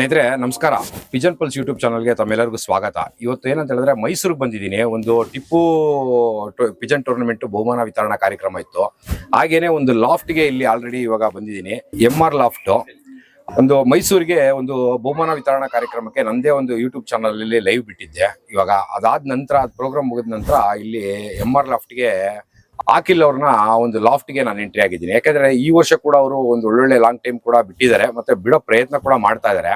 ಸ್ನೇಹಿತರೆ ನಮಸ್ಕಾರ. Pigeon pulse YouTube ಚಾನಲ್ಗೆ ತಮ್ಮೆಲ್ಲರಿಗೂ ಸ್ವಾಗತ. ಇವತ್ತು ಏನಂತ ಹೇಳಿದ್ರೆ ಮೈಸೂರಿಗೆ ಬಂದಿದ್ದೀನಿ. ಒಂದು ಟಿಪ್ಪು ಪಿಜನ್ ಟೂರ್ನಮೆಂಟ್ ಬಹುಮಾನ ವಿತರಣಾ ಕಾರ್ಯಕ್ರಮ ಇತ್ತು. ಹಾಗೇನೆ ಒಂದು ಲಾಫ್ಟ್ಗೆ ಇಲ್ಲಿ ಆಲ್ರೆಡಿ ಇವಾಗ ಬಂದಿದ್ದೀನಿ. MR ಲಾಫ್ಟ್ ಒಂದು ಮೈಸೂರಿಗೆ ಒಂದು ಬಹುಮಾನ ವಿತರಣಾ ಕಾರ್ಯಕ್ರಮಕ್ಕೆ ನಂದೇ ಒಂದು ಯೂಟ್ಯೂಬ್ ಚಾನಲ್ ಅಲ್ಲಿ ಲೈವ್ ಬಿಟ್ಟಿದ್ದೆ. ಇವಾಗ ಅದಾದ ನಂತರ ಪ್ರೋಗ್ರಾಮ್ ಮುಗಿದ ನಂತರ ಇಲ್ಲಿ MR ಲಾಫ್ಟ್ಗೆ ಅಖಿಲ್ ಅವ್ರನ್ನ ಒಂದು ಲಾಫ್ಟ್ಗೆ ನಾನು ಎಂಟ್ರಿ ಆಗಿದ್ದೀನಿ. ಯಾಕಂದ್ರೆ ಈ ವರ್ಷ ಕೂಡ ಅವರು ಒಂದು ಒಳ್ಳೊಳ್ಳೆ ಲಾಂಗ್ ಟೈಮ್ ಕೂಡ ಬಿಟ್ಟಿದ್ದಾರೆ, ಮತ್ತೆ ಬಿಡೋ ಪ್ರಯತ್ನ ಕೂಡ ಮಾಡ್ತಾ ಇದ್ದಾರೆ.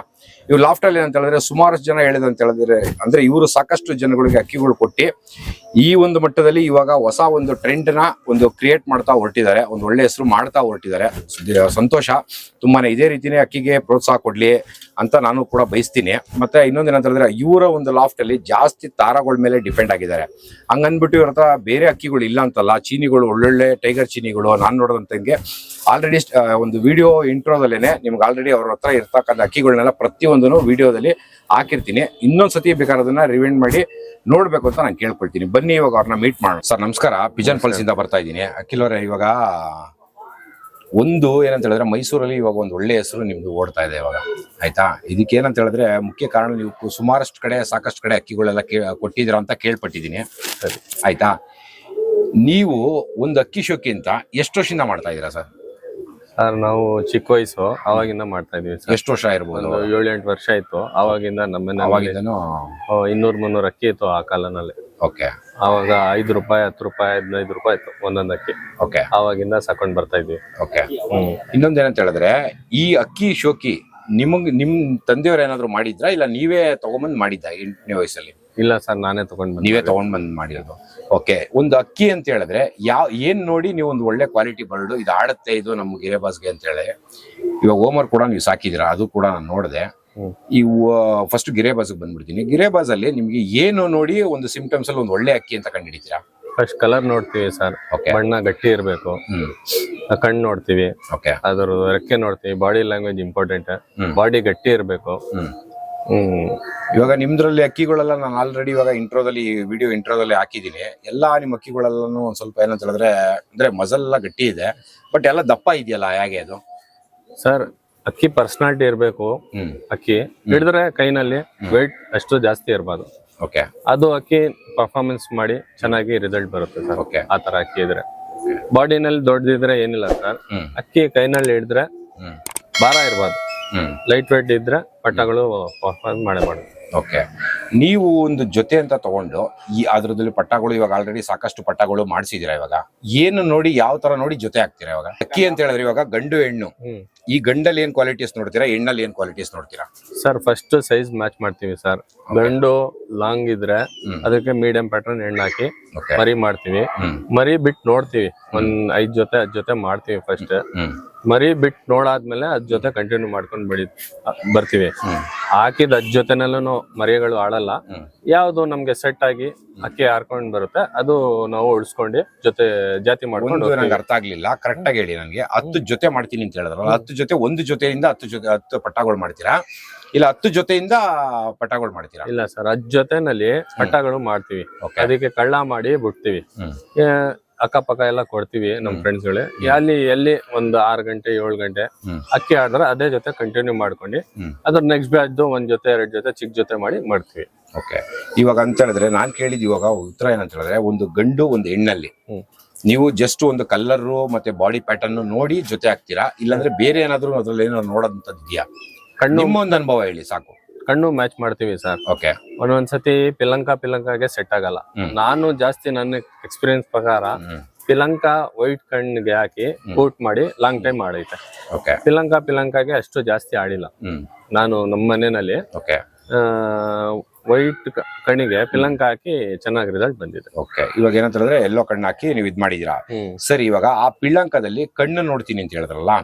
ಇವ್ರು ಲಾಫ್ಟ್ ಅಲ್ಲಿ ಏನಂತ ಹೇಳಿದ್ರೆ ಸುಮಾರು ಜನ ಹೇಳಿದಂತ ಹೇಳಿದ್ರೆ ಅಂದ್ರೆ ಇವರು ಸಾಕಷ್ಟು ಜನಗಳಿಗೆ ಅಕ್ಕಿಗಳು ಕೊಟ್ಟು ಈ ಒಂದು ಮಟ್ಟದಲ್ಲಿ ಇವಾಗ ಹೊಸ ಒಂದು ಟ್ರೆಂಡ್ ನ ಒಂದು ಕ್ರಿಯೇಟ್ ಮಾಡ್ತಾ ಹೊರಟಿದ್ದಾರೆ. ಒಂದು ಒಳ್ಳೆ ಹೆಸರು ಮಾಡ್ತಾ ಹೊರಟಿದ್ದಾರೆ. ಸಂತೋಷ. ತುಂಬಾನೇ ಇದೇ ರೀತಿನೇ ಅಕ್ಕಿಗೆ ಪ್ರೋತ್ಸಾಹ ಕೊಡ್ಲಿ ಅಂತ ನಾನು ಕೂಡ ಬಯಸ್ತೀನಿ. ಮತ್ತೆ ಇನ್ನೊಂದೇನಂತ ಹೇಳಿದ್ರೆ ಇವರ ಒಂದು ಲಾಫ್ಟ್ ಅಲ್ಲಿ ಜಾಸ್ತಿ ತಾರಾಗಳ ಮೇಲೆ ಡಿಪೆಂಡ್ ಆಗಿದ್ದಾರೆ. ಹಂಗನ್ಬಿಟ್ಟು ಇವ್ರ ಹತ್ರ ಬೇರೆ ಅಕ್ಕಿಗಳು ಇಲ್ಲ ಅಂತಲ್ಲ. ಚೀನಿಗಳು ಒಳ್ಳೊಳ್ಳೆ ಟೈಗರ್ ಚೀನಿಗಳು ನಾನು ನೋಡೋದಂತಂಗೆ ಆಲ್ರೆಡಿ ಒಂದು ವಿಡಿಯೋ ಇಂಟ್ರೋದಲ್ಲೇನೆ ನಿಮ್ಗೆ ಆಲ್ರೆಡಿ ಅವ್ರ ಹತ್ರ ಇರ್ತಕ್ಕಂಥ ಅಕ್ಕಿಗಳನ್ನೆಲ್ಲ ಪ್ರತಿಯೊಂದನ್ನು ವಿಡಿಯೋದಲ್ಲಿ ಹಾಕಿರ್ತೀನಿ. ಇನ್ನೊಂದ್ಸತಿ ಬೇಕಾದ್ರೆ ಅದನ್ನ ರಿವೈಂಡ್ ಮಾಡಿ ನೋಡ್ಬೇಕು ಅಂತ ನಾನು ಕೇಳ್ಕೊಳ್ತೀನಿ. ಬನ್ನಿ ಇವಾಗ ಅವ್ರನ್ನ ಮೀಟ್ ಮಾಡೋಣ. ಸರ್ ನಮಸ್ಕಾರ. ಪಿಜನ್ ಪಲ್ಸ್ ಇಂದ ಬರ್ತಾ ಇದ್ದೀನಿ. ಅಖಿಲ್ ಅವರೇ, ಇವಾಗ ಒಂದು ಏನಂತ ಹೇಳಿದ್ರೆ ಮೈಸೂರಲ್ಲಿ ಇವಾಗ ಒಂದು ಒಳ್ಳೆ ಹೆಸರು ನಿಮ್ದು ಓಡ್ತಾ ಇದೆ ಇವಾಗ, ಆಯ್ತಾ? ಇದಕ್ಕೆ ಏನಂತ ಹೇಳಿದ್ರೆ ಮುಖ್ಯ ಕಾರಣ ನೀವು ಸುಮಾರಷ್ಟು ಕಡೆ ಸಾಕಷ್ಟು ಕಡೆ ಅಕ್ಕಿಗಳೆಲ್ಲ ಕೊಟ್ಟಿದ್ದೀರಾ ಅಂತ ಕೇಳ್ಪಟ್ಟಿದ್ದೀನಿ, ಆಯ್ತಾ? ನೀವು ಒಂದು ಅಕ್ಕಿ ಶೋಕಿ ಅಂತ ಎಷ್ಟು ವರ್ಷದಿಂದ ಮಾಡ್ತಾ ಇದ್ದೀರಾ ಸರ್? ಸರ್ ನಾವು ಚಿಕ್ಕ ವಯಸ್ಸು ಅವಾಗಿಂದ ಮಾಡ್ತಾ ಇದೀವಿ ಸರ್. ಎಷ್ಟು ವರ್ಷ ಇರ್ಬೋದು? ಒಂದು 7-8 ವರ್ಷ ಆಯ್ತು. ಅವಾಗಿಂದ ನಮ್ಮ ಅವಾಗಿಂದನು 200-300 ಅಕ್ಕಿ ಇತ್ತು ಆ ಕಾಲನಲ್ಲಿ. ಓಕೆ. ಅವಾಗ 5 ರೂಪಾಯಿ 10 ರೂಪಾಯಿ 15 ರೂಪಾಯಿ ಇತ್ತು ಒಂದೊಂದು ಅಕ್ಕಿ. ಓಕೆ. ಅವಾಗಿಂದ ಸಾಕೊಂಡ್ ಬರ್ತಾ ಇದ್ವಿ. ಓಕೆ. ಇನ್ನೊಂದೇನಂತ ಹೇಳಿದ್ರೆ ಈ ಅಕ್ಕಿ ಶೋಕಿ ನಿಮ್ ತಂದೆಯವ್ರು ಏನಾದ್ರು ಮಾಡಿದ್ರಾ, ಇಲ್ಲ ನೀವೇ ತಗೊಂಬಂದ್ ಮಾಡಿದ್ದ 8ನೇ ವಯಸ್ಸಲ್ಲಿ? ಇಲ್ಲ ಸರ್, ನಾನೇ ನೀವೇ ತಗೊಂಡ್ ಬಂದ್ ಮಾಡಿರೋದು. ಓಕೆ. ಒಂದು ಅಕ್ಕಿ ಅಂತ ಹೇಳಿದ್ರೆ ಏನ್ ನೋಡಿ ನೀವು ಒಂದು ಒಳ್ಳೆ ಕ್ವಾಲಿಟಿ ಬರ್ಡು ಇದು ಆಡುತ್ತೆ ಇದು ನಮ್ಮ ಗಿರೇಬಾಸ್ಗೆ ಅಂತ ಹೇಳಿ ಇವಾಗ ಹೋಮರ್ ಕೂಡ ನೀವು ಸಾಕಿದಿರಾ, ಅದು ಕೂಡ ನಾನು ನೋಡಿದೆ. ಈ ಫಸ್ಟ್ ಗಿರೇಬಾಸ್ಗೆ ಬಂದ್ಬಿಡ್ತೀನಿ. ಗಿರೇಬಾಸ್ ಅಲ್ಲಿ ನಿಮ್ಗೆ ಏನು ನೋಡಿ ಒಂದು ಸಿಂಪ್ಟಮ್ಸ್ ಅಲ್ಲಿ ಒಂದು ಒಳ್ಳೆ ಅಕ್ಕಿ ಅಂತ ಕಂಡುಹಿಡಿತೀರಾ? ಫಸ್ಟ್ ಕಲರ್ ನೋಡ್ತೀವಿ ಸರ್. ಬಣ್ಣ ಗಟ್ಟಿ ಇರ್ಬೇಕು. ಕಣ್ಣು ನೋಡ್ತೀವಿ. ಅದ್ರ ರೆಕ್ಕೆ ನೋಡ್ತೀವಿ. Body language important. ಬಾಡಿ ಗಟ್ಟಿ ಇರ್ಬೇಕು. ಇವಾಗ ನಿಮ್ದ್ರಲ್ಲಿ ಅಕ್ಕಿಗಳೆಲ್ಲ ನಾನು ಆಲ್ರೆಡಿ ಇವಾಗ ವಿಡಿಯೋ ಇಂಟ್ರೋದಲ್ಲಿ ಹಾಕಿದೀನಿ. ಎಲ್ಲಾ ನಿಮ್ ಅಕ್ಕಿಗಳೆಲ್ಲೂ ಒಂದ್ ಸ್ವಲ್ಪ ಏನಂತ ಹೇಳಿದ್ರೆ ಅಂದ್ರೆ ಮಜಲ್ ಎಲ್ಲ ಗಟ್ಟಿ ಇದೆ, ಬಟ್ ಎಲ್ಲ ದಪ್ಪ ಇದೆಯಲ್ಲ, ಹೇಗೆ ಅದು ಸರ್? ಅಕ್ಕಿ ಪರ್ಸನಾಲಿಟಿ ಇರ್ಬೇಕು. ಅಕ್ಕಿ ಹಿಡಿದ್ರೆ ಕೈನಲ್ಲಿ ವೇಟ್ ಅಷ್ಟು ಜಾಸ್ತಿ ಇರ್ಬಾರ್ದು. ಓಕೆ. ಅದು ಅಕ್ಕಿ ಪರ್ಫಾರ್ಮೆನ್ಸ್ ಮಾಡಿ ಚೆನ್ನಾಗಿ ರಿಸಲ್ಟ್ ಬರುತ್ತೆ ಸರ್. ಓಕೆ. ಆ ತರ ಅಕ್ಕಿ ಇದ್ರೆ ಬಾಡಿನಲ್ಲಿ ದೊಡ್ಡದಿದ್ರೆ ಏನಿಲ್ಲ ಸರ್. ಅಕ್ಕಿ ಕೈನಲ್ಲಿ ಹಿಡಿದ್ರೆ ಭಾರ ಇರ್ಬಾರ್ದು. ಲೈಟ್ ವೇಟ್ ಇದ್ರೆ ಪಟ್ಟಗಳು ಪರ್ಫಾರ್ಮ್ ಮಾಡಬಹುದು. ಓಕೆ. ನೀವು ಒಂದು ಜೊತೆ ಅಂತ ತಗೊಂಡು ಅದ್ರದಲ್ಲಿ ಪಟ್ಟಗಳು ಇವಾಗ ಆಲ್ರೆಡಿ ಸಾಕಷ್ಟು ಪಟ್ಟಗಳು ಮಾಡಿಸಿದೀರಾ. ಇವಾಗ ಏನು ನೋಡಿ ಯಾವ ತರ ನೋಡಿ ಜೊತೆ ಹಾಕ್ತೀರಾ? ಇವಾಗ ಅಕ್ಕಿ ಅಂತ ಹೇಳಿದ್ರೆ ಇವಾಗ ಗಂಡು ಹೆಣ್ಣು, ಈ ಗಂಡಲ್ಲಿ ಏನ್ ಕ್ವಾಲಿಟೀಸ್ ನೋಡ್ತೀರಾ, ಹೆಣ್ಣಲ್ಲಿ ಏನ್ ಕ್ವಾಲಿಟೀಸ್ ನೋಡ್ತೀರಾ? ಸರ್ ಫಸ್ಟ್ ಸೈಜ್ ಮ್ಯಾಚ್ ಮಾಡ್ತೀವಿ ಸರ್. ಗಂಡು ಲಾಂಗ್ ಇದ್ರೆ ಅದಕ್ಕೆ ಮೀಡಿಯಂ ಪ್ಯಾಟರ್ನ್ ಹೆಣ್ಣು ಹಾಕಿ ಮರಿ ಮಾಡ್ತೀವಿ. ಮರಿ ಬಿಟ್ಟು ನೋಡ್ತೀವಿ. ಒಂದ್ 5 ಜೊತೆ 10 ಜೊತೆ ಮಾಡ್ತೀವಿ ಫಸ್ಟ್. ಮರಿ ಬಿಟ್ಟು ನೋಡಾದ್ಮೇಲೆ ಅದ್ ಜೊತೆ ಕಂಟಿನ್ಯೂ ಮಾಡ್ಕೊಂಡ್ ಬರ್ತೀವಿ. ಹಾಕಿದ 10 ಜೊತೆನಲ್ಲೂ ಮರಿಗಳು ಆಡಲ್ಲ. ಯಾವ್ದು ನಮ್ಗೆ ಸೆಟ್ ಆಗಿ ಅಕ್ಕಿ ಹಾರ್ಕೊಂಡ್ ಬರುತ್ತೆ ಅದು ನಾವು ಉಳಿಸ್ಕೊಂಡು ಜೊತೆ ಜಾತಿ ಮಾಡ್ಕೊಂಡು. ನಂಗೆ ಅರ್ಥ ಆಗ್ಲಿಲ್ಲ, ಕರೆಕ್ಟ್ ಆಗಿ ಹೇಳಿ ನನಗೆ. 10 ಜೊತೆ ಮಾಡ್ತೀನಿ ಅಂತ ಹೇಳಿದ್ರಲ್ಲ, 10 ಜೊತೆ ಒಂದು ಜೊತೆಯಿಂದ 10 ಪಟ್ಟಗಳು ಮಾಡ್ತೀರಾ, ಇಲ್ಲ 10 ಜೊತೆಯಿಂದ ಪಟ್ಟಗಳು ಮಾಡ್ತೀರಾ? ಇಲ್ಲ ಸರ್, 10 ಜೊತೆನಲ್ಲಿ ಪಟ್ಟಗಳು ಮಾಡ್ತೀವಿ. ಅದಕ್ಕೆ ಕಳ್ಳ ಮಾಡಿ ಬಿಡ್ತೀವಿ. ಅಕ್ಕಪಕ್ಕ ಎಲ್ಲ ಕೊಡ್ತೀವಿ ನಮ್ ಫ್ರೆಂಡ್ಸ್ ಗಳೇ. ಎಲ್ಲಿ ಒಂದು 6 ಗಂಟೆ 7 ಗಂಟೆ ಅಕ್ಕಿ ಆಡಿದ್ರೆ ಅದೇ ಜೊತೆ ಕಂಟಿನ್ಯೂ ಮಾಡ್ಕೊಂಡು ಅದ್ರ ನೆಕ್ಸ್ಟ್ ಬ್ಯಾಚ್ 1 ಜೊತೆ 2 ಜೊತೆ ಚಿಕ್ಕ ಜೊತೆ ಮಾಡಿ ಮಾಡ್ತೀವಿ. ಓಕೆ. ಇವಾಗ ಅಂತ ಹೇಳಿದ್ರೆ ನಾನ್ ಕೇಳಿದ್ ಇವಾಗ ಉತ್ತರ ಏನಂತ ಹೇಳಿದ್ರೆ ಒಂದು ಗಂಡು ಒಂದು ಹೆಣ್ಣಲ್ಲಿ ನೀವು ಜಸ್ಟ್ ಒಂದು ಕಲರ್ ಮತ್ತೆ ಬಾಡಿ ಪ್ಯಾಟರ್ನ್ ನೋಡಿ ಜೊತೆ ಹಾಕ್ತೀರಾ, ಇಲ್ಲಾಂದ್ರೆ ಬೇರೆ ಏನಾದ್ರು ಅದ್ರಲ್ಲಿ ಏನಾದ್ರು ನೋಡೋದಂತದ್ದಿದ್ಯಾ? ನಿಮ್ಮ ಒಂದು ಅನುಭವ ಹೇಳಿ ಸಾಕು. ಕಣ್ಣು ಮ್ಯಾಚ್ ಮಾಡ್ತೀವಿ ಸರ್. ಓಕೆ. ಒಂದೊಂದ್ಸತಿ ಪಿಲಂಕಾಗೆ ಸೆಟ್ ಆಗಲ್ಲ. ನಾನು ಜಾಸ್ತಿ ನನ್ನ ಎಕ್ಸ್ಪೀರಿಯನ್ಸ್ ಪ್ರಕಾರ ಪಿಲಂಕ ವೈಟ್ ಕಣ್ಣಿಗೆ ಹಾಕಿ ಕೂಟ್ ಮಾಡಿ ಲಾಂಗ್ ಟೈಮ್ ಆಡೈತೆ. ಪಿಲಂಕಾಗೆ ಅಷ್ಟು ಜಾಸ್ತಿ ಆಡಿಲ್ಲ ನಾನು ನಮ್ಮ ಮನೆಯಲ್ಲಿ. ವೈಟ್ ಕಣ್ಣಿಗೆ ಪಿಲಂಕ ಹಾಕಿ ಚೆನ್ನಾಗಿ ರಿಸಲ್ಟ್ ಬಂದಿದೆ. ಓಕೆ. ಇವಾಗ ಏನಂತ ಹೇಳಿದ್ರೆ ಎಲ್ಲೋ ಕಣ್ಣು ಹಾಕಿ ನೀವು ಇದ್ ಮಾಡಿದಿರಾ. ಸರಿ, ಇವಾಗ ಆ ಪಿಳ್ಳಂಕದಲ್ಲಿ ಕಣ್ಣು ನೋಡ್ತೀನಿ ಅಂತ ಹೇಳಿದ್ರಲ್ಲ,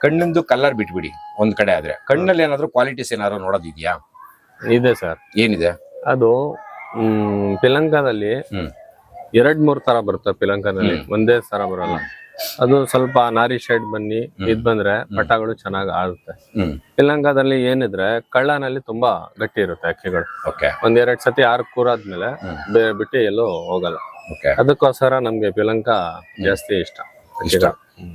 ಕಣ್ಣಿಂದು ಕಲರ್ ಬಿಟ್ಬಿಡಿ ಒಂದ್ ಕಡೆ. ಆದ್ರೆ ಕಣ್ಣಲ್ಲಿ ಏನಾದ್ರು ಕ್ವಾಲಿಟೀಸ್ ಏನಾದ್ರು ನೋಡೋದಿದ್ಯಾ? ಇದೆ ಸರ್. ಏನಿದೆ ಅದು? ಪಿಲಂಕದಲ್ಲಿ 2-3 ತರ ಬರುತ್ತೆ. ಪಿಲಂಕದಲ್ಲಿ ಒಂದೇ ತರ ಬರಲ್ಲ. ಅದು ಸ್ವಲ್ಪ ನಾರಿ ಶೇಡ್ ಬಂದ್ರೆ ಪಟ್ಟಗಳು ಚೆನ್ನಾಗಿ ಆಡುತ್ತೆ. ಪಿಲಂಕದಲ್ಲಿ ಏನಿದ್ರೆ ಕಳ್ಳನಲ್ಲಿ ತುಂಬಾ ಗಟ್ಟಿ ಇರುತ್ತೆ ಅಕ್ಕಿಗಳು. 1-2 ಸತಿ 6 ಕೂರಾದ್ಮೇಲೆ ಬಿಟ್ಟು ಎಲ್ಲೋ ಹೋಗಲ್ಲ. ಅದಕ್ಕೋಸ್ಕರ ನಮ್ಗೆ ಪಿಲಂಕ ಜಾಸ್ತಿ ಇಷ್ಟ.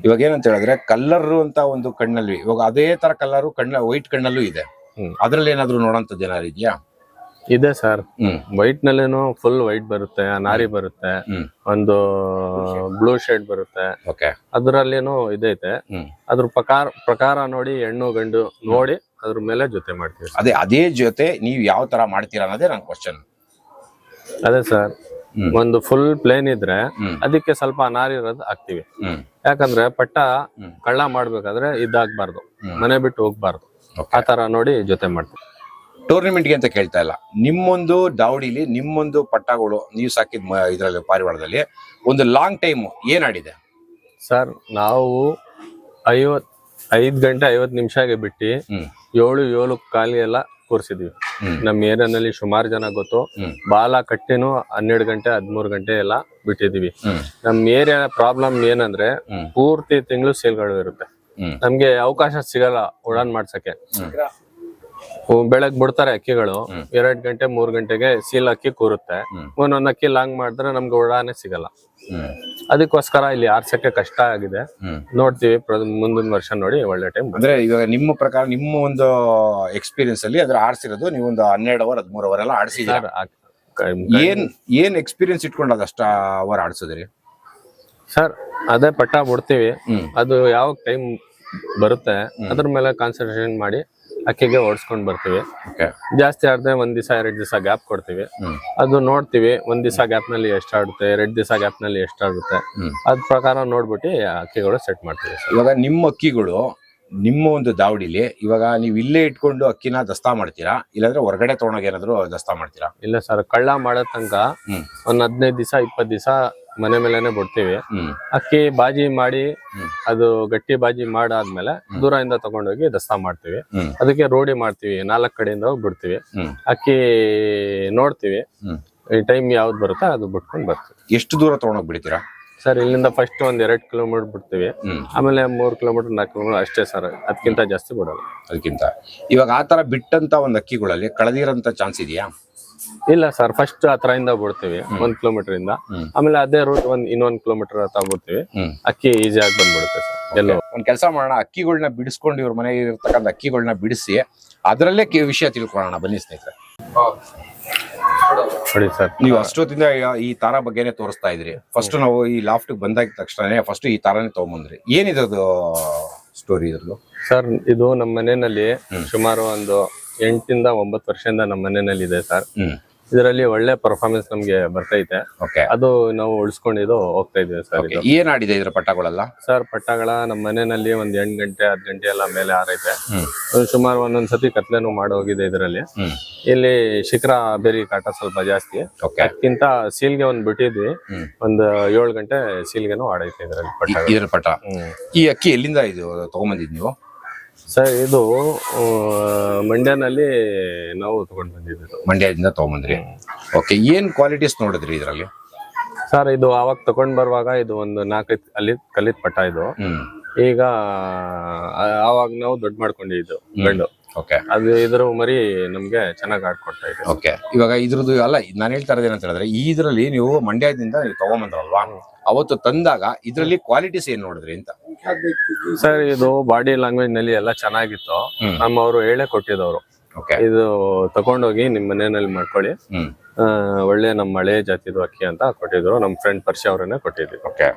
ಇವಾಗ ಏನಂತ ಹೇಳಿದ್ರೆ ಕಲ್ಲರ್ ಅಂತ ಒಂದು ಕಣ್ಣಲ್ಲಿ ಇವಾಗ ಅದೇ ತರ ಕಲ್ಲರು ವೈಟ್ ಕಣ್ಣಲ್ಲೂ ಇದೆ. ಅದ್ರಲ್ಲಿ ಏನಾದ್ರು ನೋಡೋಂಥದ್ದು ಏನಾದ್ರು ಇದೆಯಾ? ಇದೆ ಸರ್. ವೈಟ್ ನಲ್ಲೇನು ಫುಲ್ ವೈಟ್ ಬರುತ್ತೆ, ನಾರಿ ಬರುತ್ತೆ, ಒಂದು ಬ್ಲೂ ಶೇಡ್ ಬರುತ್ತೆ. ಓಕೆ, ಅದ್ರಲ್ಲೇನು ಇದೈತೆ. ಅದ್ರ ಪ್ರಕಾರ ನೋಡಿ ಹೆಣ್ಣು ಗಂಡು ನೋಡಿ ಅದ್ರ ಮೇಲೆ ಜೊತೆ ಮಾಡ್ತೀವಿ. ಅದೇ ಜೊತೆ ನೀವು ಯಾವ ತರ ಮಾಡ್ತೀರಾ ಅನ್ನೋದೇ ನನ್ನ ಕ್ವಶನ್. ಅದೇ ಸರ್, ಒಂದು ಫುಲ್ ಪ್ಲೇನ್ ಇದ್ರೆ ಅದಕ್ಕೆ ಸ್ವಲ್ಪ ಅನಾರಿ ಇರೋದು ಹಾಕ್ತಿವಿ. ಯಾಕಂದ್ರೆ ಪಟ್ಟ ಕಳ್ಳ ಮಾಡ್ಬೇಕಾದ್ರೆ ಇದಾಗಬಾರ್ದು, ಮನೆ ಬಿಟ್ಟು ಹೋಗ್ಬಾರ್ದು. ಆ ತರ ನೋಡಿ ಜೊತೆ ಮಾಡ್ತೀವಿ. ಟೂರ್ನಿಮೆಂಟ್ಗೆ ಅಂತ ಕೇಳ್ತಾ ಇಲ್ಲ, ನಿಮ್ಮೊಂದು ದಾವಡಿಲಿ ನಿಮ್ಮೊಂದು ಪಟ್ಟಗಳು ನೀವು ಸಾಕಿದ ಇದರಲ್ಲಿ ಪಾರಿವಾಳದಲ್ಲಿ ಒಂದು ಲಾಂಗ್ ಟೈಮ್ ಏನ್ ಆಡಿದೆ ಸರ್? ನಾವು 5 ಗಂಟೆ 50 ನಿಮಿಷಗೆ ಬಿಟ್ಟು 7 ಕಾಲಿ ಎಲ್ಲ ಕೂರ್ಸಿದ್ವಿ. ನಮ್ ಏರಿಯಾನಲ್ಲಿ ಸುಮಾರು ಜನ ಗೊತ್ತು. ಬಾಲ ಕಟ್ಟಿನೂ 12 ಗಂಟೆ 13 ಗಂಟೆ ಎಲ್ಲ ಬಿಟ್ಟಿದೀವಿ. ನಮ್ ಏರಿಯಾ ಪ್ರಾಬ್ಲಮ್ ಏನಂದ್ರೆ ಪೂರ್ತಿ ತಿಂಗಳು ಸೇಲ್ಗಳು ಇರುತ್ತೆ. ನಮ್ಗೆ ಅವಕಾಶ ಸಿಗಲ್ಲ ಉಡಾನ್ ಮಾಡ್ಸಕ್ಕೆ. ಬೆಳಗ್ ಬಿಡ್ತಾರೆ ಅಕ್ಕಿಗಳು, 2 ಗಂಟೆ 3 ಗಂಟೆಗೆ ಸೀಲ್ ಅಕ್ಕಿ ಕೂರುತ್ತೆ. ಒಂದೊಂದ್ ಅಕ್ಕಿ ಲಾಂಗ್ ಮಾಡಿದ್ರೆ ನಮ್ಗೆ ಉಡಾನೆ ಸಿಗಲ್ಲ. ಅದಕ್ಕೋಸ್ಕರ ಇಲ್ಲಿ ಆರ್ಸಕ್ಕೆ ಕಷ್ಟ ಆಗಿದೆ. ನೋಡ್ತೀವಿ ಮುಂದಿನ ವರ್ಷ ನೋಡಿ ಒಳ್ಳೆ ಟೈಮ್. ಅಂದ್ರೆ ಇವಾಗ ನಿಮ್ಮ ಪ್ರಕಾರ ನಿಮ್ಮ ಒಂದು ಎಕ್ಸ್ಪೀರಿಯನ್ಸ್ ಅಲ್ಲಿ ಅದ್ರ ಆಡ್ಸಿರೋದು ನೀವು ಒಂದು 12 ಅವರ್ 13 ಅವರ್ ಎಲ್ಲ ಆಡ್ಸಿದ್ದೀರಾ. ಏನ್ ಎಕ್ಸ್ಪೀರಿಯನ್ಸ್ ಇಟ್ಕೊಂಡು ಅದಷ್ಟ ಅವರ್ ಆಡ್ಸಿದ್ರಿ ಸರ್? ಅದೇ ಪಟ್ಟ ಬಿಡ್ತೀವಿ, ಅದು ಯಾವ ಟೈಮ್ ಬರುತ್ತೆ ಅದ್ರ ಮೇಲೆ ಕಾನ್ಸಂಟ್ರೇಷನ್ ಮಾಡಿ ಅಕ್ಕಿಗೆ ಓಡಿಸ್ಕೊಂಡ್ ಬರ್ತೀವಿ. ಜಾಸ್ತಿ ಆಡದೆ 1 ದಿವಸ 2 ದಿವಸ ಗ್ಯಾಪ್ ಕೊಡ್ತೀವಿ. ಅದು ನೋಡ್ತೀವಿ, 1 ದಿವಸ ಗ್ಯಾಪ್ ನಲ್ಲಿ ಎಷ್ಟು ಆಡುತ್ತೆ, 2 ದಿವಸ ಗ್ಯಾಪ್ ನಲ್ಲಿ ಎಷ್ಟು ಆಡುತ್ತೆ, ಅದ್ ಪ್ರಕಾರ ನೋಡ್ಬಿಟ್ಟು ಅಕ್ಕಿಗಳು ಸೆಟ್ ಮಾಡ್ತೀವಿ. ಇವಾಗ ನಿಮ್ಮ ಅಕ್ಕಿಗಳು ನಿಮ್ಮ ಒಂದು ದಾವಡಿಲಿ ಇವಾಗ ನೀವು ಇಲ್ಲೇ ಇಟ್ಕೊಂಡು ಅಕ್ಕಿನ ದಸ್ತಾ ಮಾಡ್ತೀರಾ, ಇಲ್ಲಾಂದ್ರೆ ಹೊರಗಡೆ ತಗೊಂಡೋಗಿ ಏನಾದ್ರು ದಸ್ತಾ ಮಾಡ್ತೀರಾ? ಇಲ್ಲ ಸರ್, ಕಳ್ಳ ಮಾಡೋ ತನಕ ಒಂದ್ 15 ದಿವಸ 20 ದಿವಸ ಮನೆ ಮೇಲೆನೆ ಬಿಡ್ತೀವಿ. ಅಕ್ಕಿ ಬಾಜಿ ಮಾಡಿ ಅದು ಗಟ್ಟಿ ಬಾಜಿ ಮಾಡಾದ್ಮೇಲೆ ದೂರದಿಂದ ತಗೊಂಡೋಗಿ ದಸ್ತಾ ಮಾಡ್ತೀವಿ. ಅದಕ್ಕೆ ರೋಡಿ ಮಾಡ್ತೀವಿ, 4 ಕಡೆಯಿಂದ ಹೋಗಿ ಬಿಡ್ತೀವಿ. ಅಕ್ಕಿ ನೋಡ್ತೀವಿ, ಈ ಟೈಮ್ ಯಾವ್ದು ಬರುತ್ತೆ ಅದು ಬಿಟ್ಕೊಂಡು ಬರ್ತೀವಿ. ಎಷ್ಟು ದೂರ ತಗೊಂಡೋಗಿ ಬಿಡ್ತೀರಾ ಸರ್? ಇಲ್ಲಿಂದ ಫಸ್ಟ್ ಒಂದ್ 2 ಕಿಲೋಮೀಟರ್ ಬಿಡ್ತೀವಿ, ಆಮೇಲೆ 3 ಕಿಲೋಮೀಟರ್ 4 ಕಿಲೋಮೀಟರ್ ಅಷ್ಟೇ ಸರ್, ಅದಕ್ಕಿಂತ ಜಾಸ್ತಿ ಬಿಡಲ್ಲ. ಅದಕ್ಕಿಂತ ಇವಾಗ ಆತರ ಬಿಟ್ಟಂತ ಒಂದ್ ಅಕ್ಕಿಗಳಲ್ಲಿ ಕಳೆದಿರೋಂತ ಚಾನ್ಸ್ ಇದೆಯಾ? ಇಲ್ಲ ಸರ್, ಫಸ್ಟ್ ಹತ್ರದಿಂದ ಬಿಡ್ತೀವಿ 1 ಕಿಲೋಮೀಟರ್ ಇಂದ, ಆಮೇಲೆ ಅದೇ ರೂಟ್ ಇನ್ನೊಂದ್ ಕಿಲೋಮೀಟರ್ ತಗೊಬಿಡ್ತೀವಿ. ಅಕ್ಕಿ ಈಸಿಯಾಗಿ ಬಂದ್ಬಿಡುತ್ತೆ ಸರ್. ಎಲ್ಲೋ ಒಂದ್ ಕೆಲಸ ಮಾಡೋಣ, ಅಕ್ಕಿಗಳನ್ನ ಬಿಡಿಸ್ಕೊಂಡು ಇವ್ರ ಮನೆಗೆ ಇರ್ತಕ್ಕಂಥ ಅಕ್ಕಿಗಳನ್ನ ಬಿಡಿಸಿ ಅದರಲ್ಲೇ ವಿಷಯ ತಿಳ್ಕೊಳ್ಳೋಣ ಬನ್ನಿ ಸ್ನೇಹಿತರೆ. ನೋಡಿ ಸರ್, ನೀವು ಅಷ್ಟೊತ್ತಿಂದ ಈ ತಾರ ಬಗ್ಗೆನೆ ತೋರಿಸ್ತಾ ಇದ್ರಿ. ಫಸ್ಟ್ ನಾವು ಈ ಲಾಫ್ಟ್ ಬಂದಾದ ತಕ್ಷಣ ಫಸ್ಟ್ ಈ ತಾರನೇ ತಗೊಂಬಂದ್ರಿ. ಏನಿದು ಸ್ಟೋರಿ ಇದ್ರದ್ದು? ಸರ್, ಇದು ನಮ್ಮ ಮನೆಯಲ್ಲಿ ಸುಮಾರು ಒಂದು 8 ಇಂದ 9 ವರ್ಷದಿಂದ ನಮ್ಮ ಮನೆಯಲ್ಲಿ ಇದೆ ಸರ್. ಇದರಲ್ಲಿ ಒಳ್ಳೆ ಪರ್ಫಾರ್ಮೆನ್ಸ್ ನಮ್ಗೆ ಬರ್ತೈತೆ. ಅದು ನಾವು ಉಳಿಸ್ಕೊಂಡಿದ್ದು ಹೋಗ್ತಾ ಇದೀವಿ ಸರ್. ಏನ್ ಆಡಿದೆ ಇದ್ರ ಪಟ್ಟಗಳೆಲ್ಲ? ಸರ್, ಪಟ್ಟಗಳ ನಮ್ಮ ಮನೆಯಲ್ಲಿ ಒಂದ್ 8 ಗಂಟೆ 10 ಗಂಟೆ ಎಲ್ಲ ಮೇಲೆ ಆರೈತೆ. ಸುಮಾರು ಒಂದೊಂದ್ಸತಿ ಕತ್ಲೆನೂ ಮಾಡಿ ಹೋಗಿದೆ ಇದರಲ್ಲಿ. ಇಲ್ಲಿ ಶಿಖರ ಬೇರಿ ಕಾಟ ಸ್ವಲ್ಪ ಜಾಸ್ತಿ, ಅದಕ್ಕಿಂತ ಸೀಲ್ಗೆ ಒಂದ್ ಬಿಟ್ಟಿದ್ವಿ. ಒಂದ್ 7 ಗಂಟೆ ಸೀಲ್ಗೆನೂ ಆಡೈತೆ ಇದರಲ್ಲಿ ಪಟ್ಟ. ಈ ಅಕ್ಕಿ ಎಲ್ಲಿಂದ ಇದು ತಗೊಂಬಂದಿದ್ ನೀವು? ಸರ್, ಇದು ಮಂಡ್ಯನಲ್ಲಿ ನಾವು ತಗೊಂಡ್ ಬಂದಿದ್ದು. ಮಂಡ್ಯದಿಂದ ತಗೊಂಬಂದ್ರಿ. ಓಕೆ, ಏನ್ ಕ್ವಾಲಿಟೀಸ್ ನೋಡಿದ್ರಿ ಇದರಲ್ಲಿ? ಸರ್, ಇದು ಅವಾಗ ತಗೊಂಡ್ ಬರುವಾಗ ಇದು ಒಂದು 4 ಕಲ್ಲಿದ್ ಪಟ್ಟ ಇದು. ಈಗ ಆವಾಗ ನಾವು ದೊಡ್ಡ ಮಾಡ್ಕೊಂಡಿದ್ದು ಗಂಡು. ಅದು ಇದ್ರ ಮರಿ ನಮ್ಗೆ ಚೆನ್ನಾಗಿ ಆಡ್ಕೊಡ್ತಾ ಇದೆ. ಓಕೆ, ಇವಾಗ ಇದ್ರದ್ದು ಅಲ್ಲ, ನಾನು ಹೇಳ್ತಾ ಇರೋದು ಏನಂತ ಹೇಳಿದ್ರೆ, ಇದ್ರಲ್ಲಿ ನೀವು ಮಂಡ್ಯದಿಂದ ನೀವು ತಗೊಂಬಂದ್ರಲ್ವಾ, ಅವತ್ತು ತಂದಾಗ ಇದ್ರಲ್ಲಿ ಕ್ವಾಲಿಟೀಸ್ ಏನ್ ನೋಡಿದ್ರಿ ಅಂತ? ಸರ್, ಇದು ಬಾಡಿ ಲ್ಯಾಂಗ್ವೇಜ್ ನಲ್ಲಿ ಎಲ್ಲ ಚೆನ್ನಾಗಿತ್ತು. ನಮ್ಮವರು ಹೇಳೇ ಕೊಟ್ಟಿದ್ದವ್ರು, ಇದು ತಗೊಂಡೋಗಿ ನಿಮ್ ಮನೆಯಲ್ಲಿ ಮಾಡ್ಕೊಳ್ಳಿ, ಒಳ್ಳೆ ನಮ್ಮ ಮಳೆ ಜಾತಿದು ಅಕ್ಕಿ ಅಂತ ಕೊಟ್ಟಿದ್ರು. ನಮ್ ಫ್ರೆಂಡ್ ಪರಿಚಯ ಅವರನ್ನೇ ಕೊಟ್ಟಿದ್ವಿ. ಓಕೆ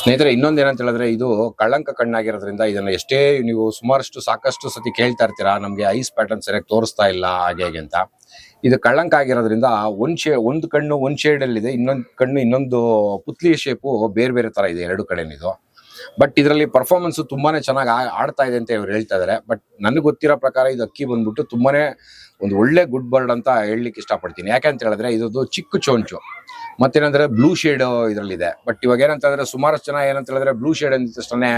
ಸ್ನೇಹಿತರೆ, ಇನ್ನೊಂದೇನಂತ ಹೇಳಿದ್ರೆ, ಇದು ಕಳ್ಳಂಕ ಕಣ್ಣಾಗಿರೋದ್ರಿಂದ ಇದನ್ನ ಎಷ್ಟೇ ನೀವು ಸಾಕಷ್ಟು ಸತಿ ಕೇಳ್ತಾ ಇರ್ತೀರಾ, ನಮ್ಗೆ ಐಸ್ ಪ್ಯಾಟರ್ನ್ ಸರಿಯಾಗಿ ತೋರಿಸ್ತಾ ಇಲ್ಲ ಹಾಗೆ ಹೇಗೆ ಅಂತ. ಇದು ಕಳ್ಳಂಕ ಆಗಿರೋದ್ರಿಂದ ಒಂದು ಕಣ್ಣು ಒಂದ್ ಶೇಡ್ ಅಲ್ಲಿ ಇದೆ, ಇನ್ನೊಂದು ಕಣ್ಣು ಇನ್ನೊಂದು ಪುತ್ಲಿ ಶೇಪು ಬೇರೆ ಬೇರೆ ತರ ಇದೆ 2 ಕಡೆನಿದು. ಬಟ್ ಇದರಲ್ಲಿ ಪರ್ಫಾರ್ಮೆನ್ಸ್ ತುಂಬಾನೇ ಚೆನ್ನಾಗಿ ಆಡ್ತಾ ಇದೆ ಅಂತ ಇವ್ರು ಹೇಳ್ತಾ ಇದಾರೆ. ಬಟ್ ನನಗೆ ಗೊತ್ತಿರೋ ಪ್ರಕಾರ ಇದು ಅಕ್ಕಿ ಬಂದ್ಬಿಟ್ಟು ತುಂಬಾನೇ ಒಂದು ಒಳ್ಳೆ ಗುಡ್ ಬರ್ಡ್ ಅಂತ ಹೇಳಲಿಕ್ಕೆ ಇಷ್ಟಪಡ್ತೀನಿ. ಯಾಕಂತ ಹೇಳಿದ್ರೆ ಇದು ಚಿಕ್ಕ ಚೋಂಚು, ಮತ್ತೇನಂದ್ರೆ ಬ್ಲೂ ಶೇಡ್ ಇದ್ರಲ್ಲಿದೆ. ಬಟ್ ಇವಾಗ ಏನಂತ ಹೇಳಿದ್ರೆ, ಸುಮಾರಷ್ಟು ಜನ ಏನಂತ ಹೇಳಿದ್ರೆ ಬ್ಲೂ ಶೇಡ್ ಅಂದ ತಕ್ಷಣ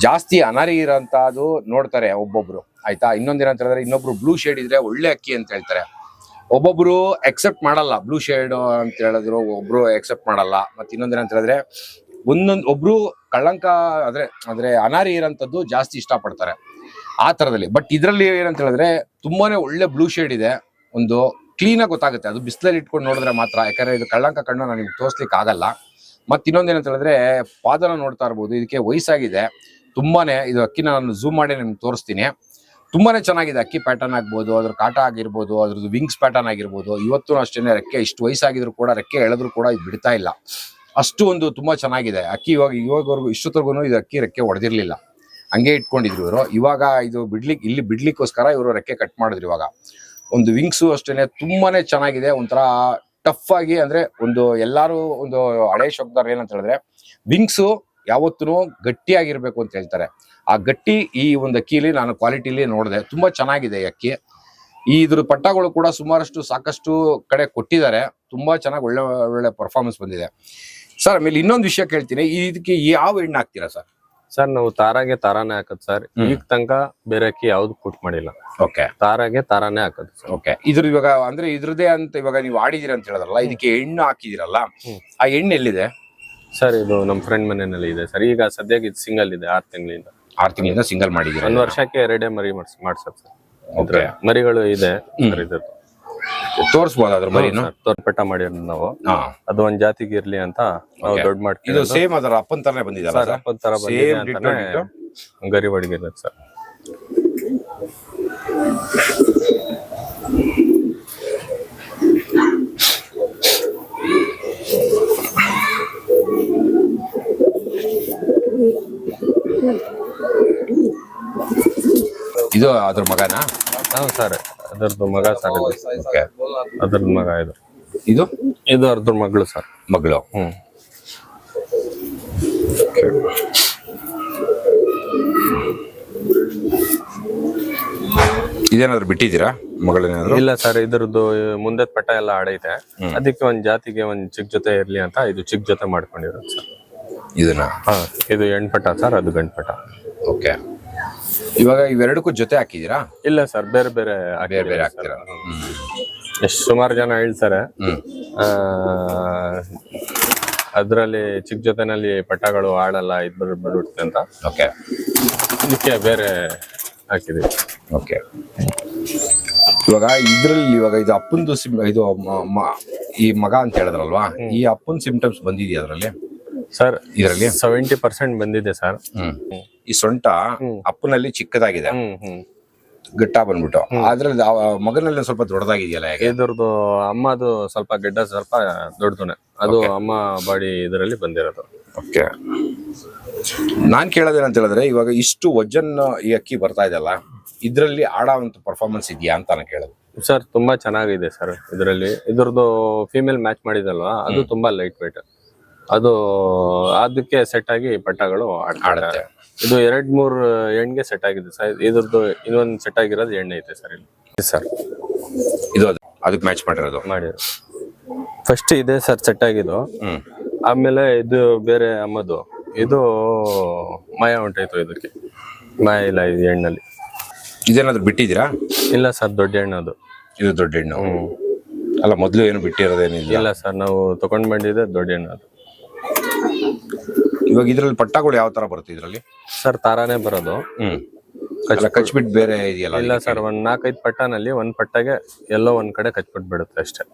ಜಾಸ್ತಿ ಅನಾರಿ ಇರೋಂಥದ್ದು ನೋಡ್ತಾರೆ ಒಬ್ಬೊಬ್ರು, ಆಯ್ತಾ. ಇನ್ನೊಂದೇನಂತ ಹೇಳಿದ್ರೆ, ಇನ್ನೊಬ್ರು ಬ್ಲೂ ಶೇಡ್ ಇದ್ರೆ ಒಳ್ಳೆ ಅಕ್ಕಿ ಅಂತ ಹೇಳ್ತಾರೆ. ಒಬ್ಬೊಬ್ರು ಎಕ್ಸೆಪ್ಟ್ ಮಾಡಲ್ಲ ಬ್ಲೂ ಶೇಡ್ ಅಂತ ಹೇಳಿದ್ರು, ಒಬ್ರು ಎಕ್ಸೆಪ್ಟ್ ಮಾಡಲ್ಲ. ಮತ್ತೆ ಇನ್ನೊಂದೇನಂತ ಹೇಳಿದ್ರೆ, ಒಬ್ರು ಕಳ್ಳಂಕ ಅಂದ್ರೆ ಅನಾರಿ ಇರೋಂಥದ್ದು ಜಾಸ್ತಿ ಇಷ್ಟಪಡ್ತಾರೆ ಆ ತರದಲ್ಲಿ. ಬಟ್ ಇದ್ರಲ್ಲಿ ಏನಂತ ಹೇಳಿದ್ರೆ ತುಂಬಾನೇ ಒಳ್ಳೆ ಬ್ಲೂ ಶೇಡ್ ಇದೆ, ಒಂದು ಕ್ಲೀನ್ ಆಗಿ ಗೊತ್ತಾಗುತ್ತೆ. ಅದು ಬಿಸಿಲಲ್ಲಿ ಇಟ್ಕೊಂಡು ನೋಡಿದ್ರೆ ಮಾತ್ರ, ಯಾಕಂದ್ರೆ ಇದು ಕಳ್ಳಂಕ ಕಣ್ಣು ನಾನು ನಿಮ್ಗೆ ತೋರಿಸ್ಲಿಕ್ಕೆ ಆಗಲ್ಲ. ಮತ್ತೆ ಇನ್ನೊಂದೇನಂತ ಹೇಳಿದ್ರೆ, ಪಾದನ ನೋಡ್ತಾ ಇರ್ಬೋದು, ಇದಕ್ಕೆ ವಯಸ್ಸಾಗಿದೆ ತುಂಬಾನೇ. ಇದು ಅಕ್ಕಿನ ನಾನು ಝೂಮ್ ಮಾಡಿ ನಿಮ್ಗೆ ತೋರಿಸ್ತೀನಿ. ತುಂಬಾನೇ ಚೆನ್ನಾಗಿದೆ. ಅಕ್ಕಿ ಪ್ಯಾಟರ್ನ್ ಆಗ್ಬೋದು, ಅದ್ರ ಕಾಟ ಆಗಿರ್ಬೋದು, ಅದ್ರದ್ದು ವಿಂಗ್ಸ್ ಪ್ಯಾಟರ್ನ್ ಆಗಿರ್ಬೋದು. ಇವತ್ತು ಅಷ್ಟೇನೆ ರೆಕ್ಕೆ ಇಷ್ಟು ವಯಸ್ಸಾಗಿದ್ರು ಕೂಡ ರೆಕ್ಕೆ ಎಳೆದ್ರು ಕೂಡ ಇದು ಬಿಡ್ತಾ ಇಲ್ಲ. ಅಷ್ಟು ಒಂದು ತುಂಬಾ ಚೆನ್ನಾಗಿದೆ ಅಕ್ಕಿ. ಇವಾಗವರೆಗೂ ಇಷ್ಟೊತ್ತರೆಗೂ ಇದು ಅಕ್ಕಿ ರೆಕ್ಕೆ ಹೊಡೆದಿರ್ಲಿಲ್ಲ, ಹಂಗೆ ಇಟ್ಕೊಂಡಿದ್ರು ಇವರು. ಇವಾಗ ಇದು ಬಿಡ್ಲಿಕ್ಕೋಸ್ಕರ ಇವರು ರೆಕ್ಕೆ ಕಟ್ ಮಾಡಿದ್ರು. ಇವಾಗ ಒಂದು ವಿಂಗ್ಸು ಅಷ್ಟೇನೆ ತುಂಬಾನೇ ಚೆನ್ನಾಗಿದೆ. ಒಂಥರ ಟಫ್ ಆಗಿ, ಅಂದ್ರೆ ಒಂದು ಎಲ್ಲಾರು ಒಂದು ಹಳೆ ಶಬ್ದಾರ ಏನಂತ ಹೇಳಿದ್ರೆ ವಿಂಗ್ಸು ಯಾವತ್ತೂ ಗಟ್ಟಿಯಾಗಿರ್ಬೇಕು ಅಂತ ಹೇಳ್ತಾರೆ. ಆ ಗಟ್ಟಿ ಈ ಒಂದು ಅಕ್ಕಿಲಿ ನಾನು ಕ್ವಾಲಿಟಿಲಿ ನೋಡಿದೆ. ತುಂಬಾ ಚೆನ್ನಾಗಿದೆ ಈ ಅಕ್ಕಿ. ಇದ್ರ ಪಟ್ಟಗಳು ಕೂಡ ಸಾಕಷ್ಟು ಕಡೆ ಕೊಟ್ಟಿದ್ದಾರೆ. ತುಂಬಾ ಚೆನ್ನಾಗಿ ಒಳ್ಳೆ ಪರ್ಫಾರ್ಮೆನ್ಸ್ ಬಂದಿದೆ ಸರ್. ಆಮೇಲೆ ಇನ್ನೊಂದು ವಿಷಯ ಕೇಳ್ತೀನಿ, ಇದಕ್ಕೆ ಯಾವ ಎಣ್ಣೆ ಹಾಕ್ತೀರಾ ಸರ್? ಸರ್ ನಾವು ತಾರಾಗೆ ತಾರಾನೇ ಹಾಕದ್ ಸರ್. ಈಗ ತನಕ ಬೇರೆ ಅಕ್ಕಿ ಯಾವ್ದು ಪುಟ್ ಮಾಡಿಲ್ಲ. ಓಕೆ, ತಾರಾಗೆ ತಾರಾನೇ ಹಾಕದ್ ಸರ್. ಓಕೆ. ಇವಾಗ ಅಂದ್ರೆ ಇದ್ರದೇ ಅಂತ ಇವಾಗ ನೀವು ಆಡಿದಿರ ಅಂತ ಹೇಳಿದ್ರಲ್ಲ, ಇದಕ್ಕೆ ಎಣ್ಣೆ ಹಾಕಿದಿರಲ್ಲ, ಆ ಎಣ್ಣೆ ಎಲ್ಲಿದೆ ಸರ್? ಇದು ನಮ್ಮ ಫ್ರೆಂಡ್ ಮನೆಯಲ್ಲಿ ಇದೆ ಸರ್. ಈಗ ಸದ್ಯಕ್ಕೆ ಇದು ಸಿಂಗಲ್ ಇದೆ. 6 ತಿಂಗಳಿಂದ. 6 ತಿಂಗಳಿಂದ ಸಿಂಗಲ್ ಮಾಡಿದೀರ? 1 ವರ್ಷಕ್ಕೆ 2 ಮರಿ ಮಾಡ್ಸದ್ ಸರ್. ಮರಿಗಳು ಇದೆ ಸರ್. ಇದ್ರದ್ದು ತೋರಿಸಬಹುದು ಅದ್ರ ಮರಿನು? ತೋರ್ಪಟ್ಟ ಮಾಡಿರೋದು ನಾವು. ಅದು ಒಂದ್ ಜಾತಿಗೆ ಇರ್ಲಿ ಅಂತ ನಾವು ದೊಡ್ಡ ಮಾಡ್ತೀವಿ. ಇದು ಸೇಮ್ ಅದರ ಅಪ್ಪನ್ ತರನೇ ಬಂದಿದೆ ಸರ್. ಅಪ್ಪನ್ ತರ ಬಂದಿದೆ ಅಂತಾನೆ ಗರಿ ಹೊಡಿಗಿರೋದು ಸರ್. ಇದು ಅದ್ರ ಮಗನಾ? ಹೌದು ಸರ್, ಅದರದ್ದು ಮಗ ಸರ್. ಅದ್ರದ್ದು ಮಗ ಇದು ಅದ್ರ ಮಗಳು ಸರ್. ಮಗಳು. ಇದೇನಾದ್ರು ಬಿಟ್ಟಿದ್ದೀರಾ ಮಗಳೇನಾದ್ರು? ಇಲ್ಲ ಸರ್, ಇದ್ರದ್ದು ಮುಂದೆ ಪಟ್ಟ ಎಲ್ಲ ಆಡೈತೆ. ಅದಕ್ಕೆ ಒಂದ್ ಜಾತಿಗೆ ಒಂದ್ ಚಿಕ್ಕ ಜೊತೆ ಇರ್ಲಿ ಅಂತ ಇದು ಚಿಕ್ಕ ಜೊತೆ ಮಾಡ್ಕೊಂಡಿರೋದು ಸರ್. ಇದನ್ನ ಇದು ಹೆಣ್ಪಟ್ಟ ಸರ್, ಅದು ಗಂಡ್ಪಟ್ಟ. ಓಕೆ. ಇವಾಗ ಇವೆರಡಕ್ಕೂ ಜೊತೆ ಹಾಕಿದೀರಾ? ಇಲ್ಲ ಸರ್, ಬೇರೆ ಬೇರೆ ಹಾಕ್ತೀರಾ? ಎಷ್ಟು ಸುಮಾರು ಜನ ಹೇಳ್ತಾರೆ ಅದ್ರಲ್ಲಿ ಚಿಕ್ಕ ಜೊತೆನಲ್ಲಿ ಪಟ್ಟಗಳು ಆಡಲ್ಲ, ಇದ್ ಬಿಡುತ್ತೆ ಅಂತ. ಓಕೆ, ಇದಕ್ಕೆ ಬೇರೆ ಹಾಕಿದೀವಿ. ಓಕೆ. ಇವಾಗ ಇದು ಅಪ್ಪಂದು ಇದು ಈ ಮಗ ಅಂತ ಹೇಳಿದ್ರಲ್ವಾ, ಈ ಅಪ್ಪನ್ ಸಿಂಪ್ಟಮ್ಸ್ ಬಂದಿದ್ಯಾ ಅದ್ರಲ್ಲಿ ಸರ್? ಇದರಲ್ಲಿ 70% ಬಂದಿದೆ ಸರ್. ಈ ಸೊಂಟ ಅಪ್ಪನಲ್ಲಿ ಚಿಕ್ಕದಾಗಿದೆ, ಗಟ್ಟ ಬಂದ್ಬಿಟ್ಟು, ಅದ್ರಲ್ಲಿ ಮಗನಲ್ಲಿ ಸ್ವಲ್ಪ ದೊಡ್ಡದಾಗಿದೆಯಲ್ಲ? ಇದ್ರದ್ದು ಅಮ್ಮದು ಸ್ವಲ್ಪ ಗೆಡ್ಡ ಸ್ವಲ್ಪ ದೊಡ್ಡದುನೆ, ಅದು ಅಮ್ಮ ಬಾಡಿ ಇದರಲ್ಲಿ ಬಂದಿರೋದು. ಓಕೆ. ನಾನ್ ಕೇಳೋದೇನಂತ ಹೇಳಿದ್ರೆ, ಇವಾಗ ಇಷ್ಟು ವಜನ್ ಈ ಅಕ್ಕಿ ಬರ್ತಾ ಇದೆಯಲ್ಲ, ಇದ್ರಲ್ಲಿ ಆಡೋಂತ ಪರ್ಫಾರ್ಮೆನ್ಸ್ ಇದೆಯಾ ಅಂತ ನಾನು ಕೇಳೋದು. ಸರ್ ತುಂಬಾ ಚೆನ್ನಾಗಿದೆ ಸರ್. ಇದ್ರದ್ದು ಫೀಮೇಲ್ ಮ್ಯಾಚ್ ಮಾಡಿದಲ್ವಾ, ಅದು ತುಂಬಾ ಲೈಟ್ ವೇಟ್. ಅದು ಅದಕ್ಕೆ ಸೆಟ್ ಆಗಿ ಪಟ್ಟಗಳು ಆಡುತ್ತೆ. ಇದು 2-3 ಹೆಣ್ಣಿಗೆ ಸೆಟ್ ಆಗಿದೆ ಸರ್. ಇದ್ರದ್ದು ಇನ್ನೊಂದು ಸೆಟ್ ಆಗಿರೋದು ಎಣ್ಣೆ ಐತೆ ಸರ್ ಇಲ್ಲಿ ಸರ್. ಇದು ಅದಕ್ಕೆ ಮ್ಯಾಚ್ ಮಾಡಿರೋದು ಫಸ್ಟ್ ಇದೆ ಸರ್ ಸೆಟ್ ಆಗಿದ್ದು. ಆಮೇಲೆ ಇದು ಬೇರೆ ಅಮ್ಮದು, ಇದು ಮಾಯ ಹೊಂಟಾಯ್ತು. ಇದಕ್ಕೆ ಮಾಯ ಇಲ್ಲ ಇದು ಹೆಣ್ಣಲ್ಲಿ. ಇದೇನಾದ್ರು ಬಿಟ್ಟಿದ್ದೀರಾ? ಇಲ್ಲ ಸರ್, ದೊಡ್ಡ ಹೆಣ್ಣು ಅದು. ಇದು ದೊಡ್ಡ ಹೆಣ್ಣು ಅಲ್ಲ? ಮೊದಲು ಏನು ಬಿಟ್ಟಿರೋದೇನಿಲ್ಲ? ಇಲ್ಲ ಸರ್, ನಾವು ತಗೊಂಡ್ ಬಂದಿದ್ದೆ ದೊಡ್ಡ ಹೆಣ್ಣು ಅದು. ಇವಾಗ ಇದ್ರಲ್ಲಿ ಪಟ್ಟಗಳು ಯಾವ ತರ ಬರುತ್ತೆ ಇದ್ರಲ್ಲಿ? ಸರ್ ತಾರಾನೇ ಬರೋದು. ಕಚ್ಬಿಟ್ಟು ಬೇರೆ ಇದೆಯಲ್ಲ? ಇಲ್ಲ ಸರ್, 4-5 ಪಟ್ಟನಲ್ಲಿ ಒಂದ್ ಪಟ್ಟಗೆ ಎಲ್ಲೋ ಒಂದ್ ಕಡೆ ಕಚ್ಬಿಟ್ಟು ಬಿಡುತ್ತೆ ಅಷ್ಟೇ.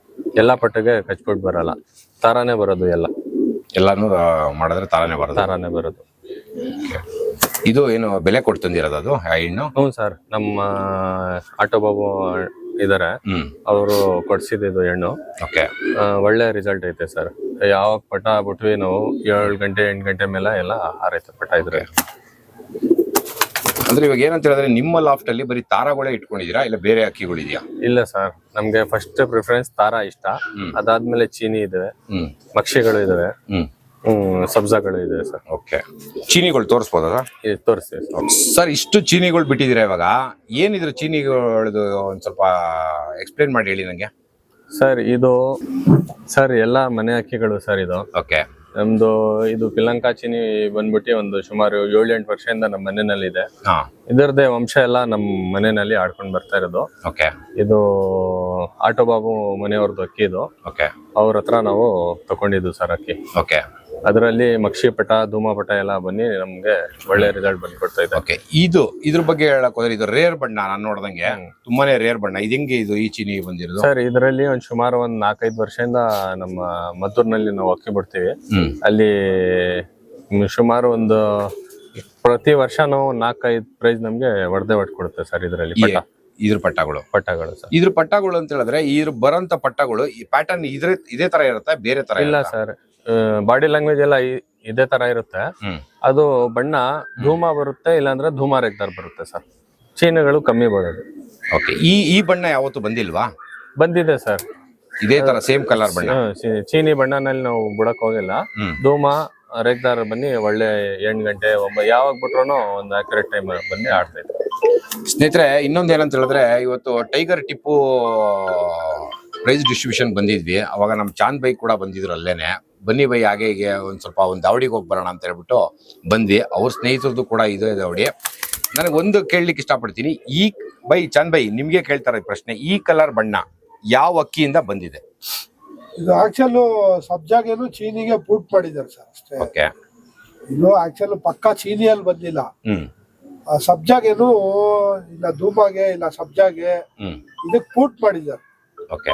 ಎಲ್ಲಾ ಪಟ್ಟಗೆ ಕಚ್ಬಿಟ್ಟು ಬರಲ್ಲ, ತಾರಾನೇ ಬರೋದು. ಎಲ್ಲಾನು ಮಾಡಿದ್ರೆ ತಾರಾನೇ ಬರೋದು. ಇದು ಏನು ಬೆಲೆ ಕೊಟ್ಟು ತಂದಿರೋದು ಅದು ಹೆಣ್ಣು? ಹ್ಞೂ ಸರ್, ನಮ್ಮ ಆಟೋ ಬಾಬು ಇದಾರೆ, ಅವರು ಕೊಡ್ಸಿದ್ದು ಹೆಣ್ಣು. ಓಕೆ. ಒಳ್ಳೆ ರಿಸಲ್ಟ್ ಐತೆ ಸರ್. ಯಾವಾಗ ಪಟ ಬಿಟ್ವಿ ನಾವು 7 ಗಂಟೆ 8 ಗಂಟೆ ಮೇಲೆ ಎಲ್ಲ ಹಾರೈತೆ ಪಟ ಇದ್ರೆ. ಅಂದ್ರೆ ಇವಾಗ ಏನಂತ ಹೇಳಿದ್ರೆ, ನಿಮ್ಮ ಲಾಫ್ಟ್ ಅಲ್ಲಿ ಬರೀ ತಾರಾಗಳೇ ಇಟ್ಕೊಂಡಿದೀರಾ, ಇಲ್ಲ ಬೇರೆ ಅಕ್ಕಿಗಳಿದೆಯಾ? ಇಲ್ಲ ಸರ್, ನಮ್ಗೆ ಫಸ್ಟ್ ಪ್ರಿಫರೆನ್ಸ್ ತಾರಾ ಇಷ್ಟ. ಅದಾದ್ಮೇಲೆ ಚೀನಿ ಇದಾವೆ, ಮಕ್ಷಿಗಳು ಇದಾವೆ, ಸಬ್ಜಾಗಳು ಇದೆ ಸರ್. ಓಕೆ. ಚೀನಿಗಳು ತೋರಿಸ್ಬೋದಾ? ತೋರಿಸ್ತೀವಿ ಸರ್. ಇಷ್ಟು ಚೀನಿಗಳು ಬಿಟ್ಟಿದ್ದೀರಾ, ಇವಾಗ ಏನಿದ್ರು ಚೀನಿಗಳದು ಒಂದ್ ಸ್ವಲ್ಪ ಎಕ್ಸ್ಪ್ಲೇನ್ ಮಾಡಿ ಹೇಳಿ ನಂಗೆ. ಸರ್ ಇದು ಸರ್ ಎಲ್ಲ ಮನೆ ಅಕ್ಕಿಗಳು ಸರ್ ಇದು. ಓಕೆ. ನಮ್ದು ಇದು ಪಿಲಂಕಾ ಚೀನಿ ಬಂದ್ಬಿಟ್ಟು ಒಂದು ಸುಮಾರು 7-8 ವರ್ಷದಿಂದ ನಮ್ಮ ಮನೆಯಲ್ಲಿ ಇದೆ. ಇದರದೇ ವಂಶ ಎಲ್ಲ ನಮ್ಮ ಮನೆಯಲ್ಲಿ ಆಡ್ಕೊಂಡು ಬರ್ತಾ ಇರೋದು. ಓಕೆ. ಇದು ಆಟೋ ಬಾಬು ಮನೆಯವ್ರದ್ದು ಅಕ್ಕಿ ಇದು. ಓಕೆ. ಅವ್ರ ಹತ್ರ ನಾವು ತಗೊಂಡಿದ್ದು ಸರ್ ಅಕ್ಕಿ. ಓಕೆ. ಅದರಲ್ಲಿ ಮಕ್ಷಿ ಪಟ ಧೂಮ ಪಟ ಎಲ್ಲ ಬನ್ನಿ ನಮ್ಗೆ ಒಳ್ಳೆ ರಿಸಲ್ಟ್ ಬಂದು ಕೊಡ್ತಾ ಇದೆ. ಓಕೆ. ಇದ್ರ ಬಗ್ಗೆ ಹೇಳಕ್ ಹೋದ್ರೆ, ಇದು ರೇರ್ ಬಣ್ಣ ನಾನು ನೋಡ್ದಂಗೆ ತುಂಬಾನೇ ರೇರ್ ಬಣ್ಣ. ಇದು ಹೆಂಗೆ ಇದು ಈ ಚೀನಿ ಬಂದಿರೋದು? ಸರ್ ಇದರಲ್ಲಿ ಸುಮಾರು 4-5 ವರ್ಷದಿಂದ ನಮ್ಮ ಮದ್ದೂರಿನಲ್ಲಿ ನಾವು ಅಕ್ಕಿ ಬಿಡ್ತೀವಿ. ಅಲ್ಲಿ ಸುಮಾರು ಒಂದು ಪ್ರತಿ ವರ್ಷ ನಾವು 4-5 ಪ್ರೈಸ್ ನಮ್ಗೆ ಹೊಡೆದೇ ಕೊಡುತ್ತೆ ಸರ್ ಇದರಲ್ಲಿ ಇದ್ರ ಪಟ್ಟಗಳು ಸರ್. ಇದ್ರ ಪಟ್ಟಗಳು ಅಂತ ಹೇಳಿದ್ರೆ ಇದ್ರ ಬರಂತ ಪಟ್ಟಗಳು ಈ ಪ್ಯಾಟರ್ನ್ ಇದೇ ತರ ಇರುತ್ತೆ, ಬೇರೆ ತರ ಇಲ್ಲ ಸರ್. ಬಾಡಿ ಲ್ಯಾಂಗ್ವೇಜ್ ಎಲ್ಲ ಇದೇ ತರ ಇರುತ್ತೆ. ಅದು ಬಣ್ಣ ಧೂಮ ಬರುತ್ತೆ, ಇಲ್ಲಾಂದ್ರೆ ಧೂಮ ರೆಗ್ದಾರ್ ಬರುತ್ತೆ ಸರ್. ಚೀನಿಗಳು ಕಮ್ಮಿ ಬರೋದು. ಓಕೆ, ಈ ಬಣ್ಣ ಯಾವತ್ತು ಬಂದಿಲ್ವಾ? ಬಂದಿದೆ ಸರ್, ಇದೇ ತರ ಸೇಮ್ ಕಲರ್ ಬಣ್ಣ. ಚೀನಿ ಬಣ್ಣನಲ್ಲಿ ನಾವು ಬಿಡಕ್ ಹೋಗಿಲ್ಲ. ಧೂಮ ರೆಗ್ದಾರ್ ಬನ್ನಿ ಒಳ್ಳೆ 8 ಗಂಟೆ ಯಾವಾಗ ಬಿಟ್ರು ಒಂದು ಅಕ್ಯುರೇಟ್ ಟೈಮ್ ಬಂದು ಆಡ್ತಾ ಇದ್ವಿ. ಸ್ನೇಹಿತರೆ, ಇನ್ನೊಂದು ಏನಂತ ಹೇಳಿದ್ರೆ, ಇವತ್ತು ಟೈಗರ್ ಟಿಪ್ಪು ಪ್ರೈಸ್ ಡಿಸ್ಟ್ರಿಬ್ಯೂಷನ್ ಬಂದಿದ್ವಿ. ಅವಾಗ ನಮ್ ಚಾಂದ್ ಬೈ ಕೂಡ ಬಂದಿದ್ರು ಅಲ್ಲೇನೆ. ಬನ್ನಿ ಬೈ ಹಾಗೆ ಹೀಗೆ ಒಂದ್ ಸ್ವಲ್ಪ ಒಂದು ದಾವಡಿಗೆ ಹೋಗಿ ಬರೋಣ ಅಂತ ಹೇಳ್ಬಿಟ್ಟು ಬಂದ್ವಿ. ಅವ್ರ ಸ್ನೇಹಿತರದ್ದು ಕೂಡ ಇದೆ ದಾವಡಿ. ನನಗೆ ಒಂದು ಕೇಳಲಿಕ್ಕೆ ಇಷ್ಟಪಡ್ತೀನಿ, ಈ ಚಾಂದ್ ಬೈ ನಿಮ್ಗೆ ಕೇಳ್ತಾರೆ ಪ್ರಶ್ನೆ, ಈ ಕಲರ್ ಬಣ್ಣ ಯಾವ ಅಕ್ಕಿಯಿಂದ ಬಂದಿದೆ? ಇದು ಆಕ್ಚುಲ್ ಸಬ್ಜಾಗೇನು ಚೀನಿಗೆ ಪುಟ್ ಮಾಡಿದ್ದಾರೆ ಸರ್ ಅಷ್ಟೇ. ಓಕೆ, ಇದು ಆಕ್ಚುಲ್ ಪಕ್ಕಾ ಚೀನಿಯಲ್ಲಿ ಬಂದಿಲ್ಲ. ಸಬ್ಜಾಗೇನು ಇಲ್ಲ, ಧೂಮಾಗೆ ಇಲ್ಲ, ಸಬ್ಜಾಗೆ ಇದಕ್ಕೆ ಪೂಟ್ ಮಾಡಿದ್ದಾರೆ.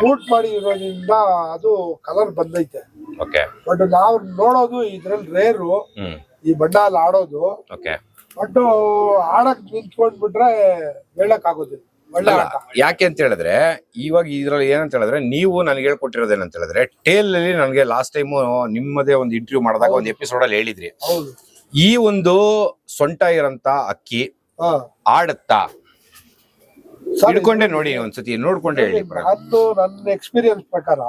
ಪೂಟ್ ಮಾಡಿ ಇರೋದ್ರಿಂದ ಅದು ಕಲರ್ ಬಂದೈತೆ. ಬಟ್ ನಾವು ನೋಡೋದು ಇದ್ರಲ್ಲಿ ರೇರು ಈ ಬಣ್ಣ ಅಲ್ಲಿ ಆಡೋದು. ಬಟ್ ಆಡಕ್ ನಿಂತ್ಕೊಂಡ್ಬಿಟ್ರೆ ಹೇಳಕ್ ಆಗೋದಿಲ್ಲ. ಯಾಕೆ ಅಂತ ಹೇಳಿದ್ರೆ, ಇವಾಗ ಇದ್ರಲ್ಲಿ ಏನಂತ ಹೇಳಿದ್ರೆ, ನೀವು ನನಗೆ ಹೇಳ್ಕೊಟ್ಟಿರೋದೇನಂತ ಹೇಳಿದ್ರೆ, ಟೇಲ್ ಅಲ್ಲಿ ನನಗೆ ಲಾಸ್ಟ್ ಟೈಮ್ ನಿಮ್ಮದೇ ಒಂದು ಇಂಟರ್ವ್ಯೂ ಮಾಡಿದಾಗ ಒಂದು ಎಪಿಸೋಡ್ ಅಲ್ಲಿ ಹೇಳಿದ್ರಿ, ಈ ಒಂದು ಸೊಂಟ ಇರಂತ ಅಕ್ಕಿ ಆಡತ್ತಾ? ಹಿಡ್ಕೊಂಡೆ ನೋಡಿ ಒಂದ್ಸತಿ, ನೋಡ್ಕೊಂಡೆ ಹೇಳಿ. ಅದು ನನ್ನ ಎಕ್ಸ್ಪೀರಿಯನ್ಸ್ ಪ್ರಕಾರ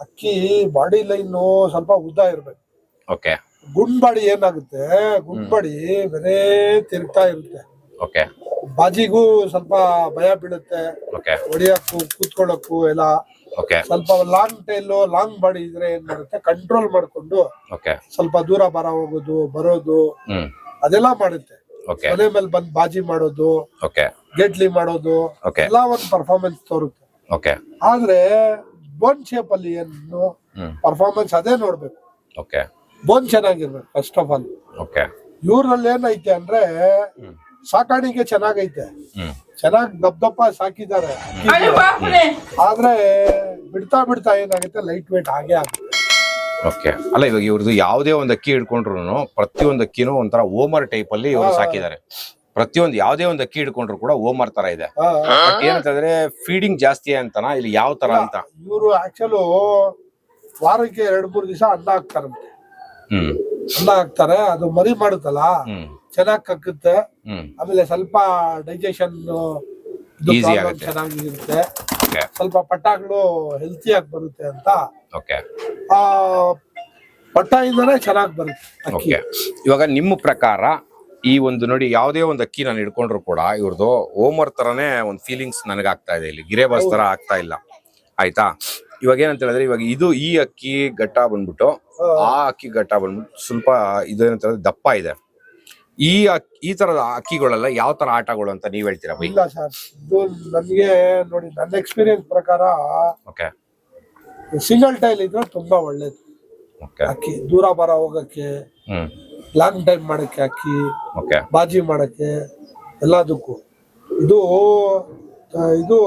ಅಕ್ಕಿ ಬಾಡಿ ಲೈನ್ ಸ್ವಲ್ಪ ಉದ್ದ ಇರ್ಬೇಕು. ಓಕೆ, ಗುಂಡ್ಬಾಡಿ ಏನಾಗುತ್ತೆ, ಗುಂಡ್ಬಾಡಿ ಬೇರೆ ತಿರುಗ್ತಾ ಇರುತ್ತೆ. ಓಕೆ, ಬಾಜಿಗೂ ಸ್ವಲ್ಪ ಭಯ ಬೀಳುತ್ತೆ, ಹೊಡಿಯಕ್ಕೂ ಕೂತ್ಕೊಳ್ಳಕ್ಕೂ ಎಲ್ಲ. ಸ್ವಲ್ಪ ಲಾಂಗ್ ಟೈಲು ಲಾಂಗ್ ಬಾಡಿ ಇದ್ರೆ ಏನ್ ಮಾಡುತ್ತೆ, ಕಂಟ್ರೋಲ್ ಮಾಡ್ಕೊಂಡು ಸ್ವಲ್ಪ ದೂರ ಹೋಗೋದು ಬರೋದು ಅದೆಲ್ಲ ಮಾಡುತ್ತೆ. ಮನೆ ಮೇಲೆ ಬಂದ್ ಬಾಜಿ ಮಾಡೋದು, ಗೆಟ್ಲಿ ಮಾಡೋದು ಎಲ್ಲ ಒಂದು ಪರ್ಫಾರ್ಮೆನ್ಸ್ ತೋರುತ್ತೆ. ಆದ್ರೆ ಬೋನ್ ಶೇಪ್ ಅಲ್ಲಿ ಏನು ಪರ್ಫಾರ್ಮೆನ್ಸ್ ಅದೇ ನೋಡ್ಬೇಕು. ಬೋನ್ ಚೆನ್ನಾಗಿರ್ಬೇಕು ಫಸ್ಟ್ ಆಫ್ ಆಲ್. ಇವ್ರಲ್ಲಿ ಏನೈತೆ ಅಂದ್ರೆ ಸಾಕಾಣಿಕೆ ಚೆನ್ನಾಗೈತೆ, ಚೆನ್ನಾಗ್ ದಪ್ಪ ಸಾಕಿದ್ದಾರೆ. ಆದ್ರೆ ಬಿಡ್ತಾ ಏನಾಗುತ್ತೆ, ಲೈಟ್ ವೇಟ್ ಆಗೇ ಆಗುತ್ತೆ. ಅಲ್ಲ, ಇವಾಗ ಇವ್ರದ್ದು ಯಾವುದೇ ಒಂದು ಅಕ್ಕಿ ಹಿಡ್ಕೊಂಡ್ರು ಪ್ರತಿಯೊಂದು ಅಕ್ಕಿನೂ ಒಂಥರ ಓಮರ್ ಟೈಪ್ ಅಲ್ಲಿ ಇವರು ಸಾಕಿದ್ದಾರೆ. ಪ್ರತಿಯೊಂದು ಯಾವುದೇ ಒಂದು ಅಕ್ಕಿ ಹಿಡ್ಕೊಂಡ್ರು ಕೂಡ ಓಮರ್ ತರ ಇದೆ. ಬಟ್ ಏನಂತಂದ್ರೆ ಫೀಡಿಂಗ್ ಜಾಸ್ತಿ ಅಂತನಾ ಇಲ್ಲಿ ಯಾವ ತರ ಅಂತ? ಇವರು ಆಕ್ಚುಲ್ ವಾರಕ್ಕೆ 2-3 ದಿವಸ ಅನ್ನ ಹಾಕ್ತಾರಂತೆ. ಅನ್ನ ಹಾಕ್ತಾರೆ, ಅದು ಮರಿ ಮಾಡುತ್ತಲ್ಲ ಚೆನ್ನಾಗ್ ಕಕ್ಕುತ್ತೆ. ಆಮೇಲೆ ಸ್ವಲ್ಪ ಡೈಜೆಷನ್ ಚೆನ್ನಾಗಿರುತ್ತೆ, ಸ್ವಲ್ಪ ಪಟ್ಟಾಗಳು ಹೆಲ್ತಿಯಾಗಿ ಬರುತ್ತೆ ಅಂತ ಆ ಪಟ್ಟಾಯಿಂದನೇ ಚೆನ್ನಾಗಿ ಬರುತ್ತೆ. ಇವಾಗ ನಿಮ್ಮ ಪ್ರಕಾರ ಈ ಒಂದು ನೋಡಿ, ಯಾವುದೇ ಒಂದು ಅಕ್ಕಿ ನಾನು ಹಿಡ್ಕೊಂಡ್ರು ಕೂಡ ಇವ್ರದ್ದು ಓಮರ್ ತರನೇ ಒಂದು ಫೀಲಿಂಗ್ಸ್ ನನಗೆ ಆಗ್ತಾ ಇದೆ. ಇಲ್ಲಿ ಗಿರೇಬಾಸ್ ತರ ಆಗ್ತಾ ಇಲ್ಲ, ಆಯ್ತಾ? ಇವಾಗ ಏನಂತ ಹೇಳಿದ್ರೆ, ಇವಾಗ ಈ ಅಕ್ಕಿ ಘಟ್ಟ ಬಂದ್ಬಿಟ್ಟು ಆ ಅಕ್ಕಿ ಘಟ್ಟ ಬಂದ್ಬಿಟ್ಟು ಸ್ವಲ್ಪ ಇದೇನಂತ ದಪ್ಪ ಇದೆ. ಈ ತರದ ಅಕ್ಕಿಗಳೆಲ್ಲ ಯಾವ ತರ ಆಟಗಳು ಅಂತ ನೀವ್ ಹೇಳ್ತೀರಾ? ಇಲ್ಲ ಸರ್, ಇದು ನನ್ಗೆ ನೋಡಿ, ನನ್ನ ಎಕ್ಸ್ಪೀರಿಯನ್ಸ್ ಪ್ರಕಾರ ಸಿಂಗಲ್ ಟೈಲ್ ಇದ್ರೆ ತುಂಬಾ ಒಳ್ಳೇದು. ಅಕ್ಕಿ ದೂರ ಹೋಗಕ್ಕೆ, ಲಾಂಗ್ ಟೈಮ್ ಮಾಡಕ್ಕೆ, ಅಕ್ಕಿ ಬಾಜಿ ಮಾಡಕ್ಕೆ ಎಲ್ಲದಕ್ಕೂ. ಇದು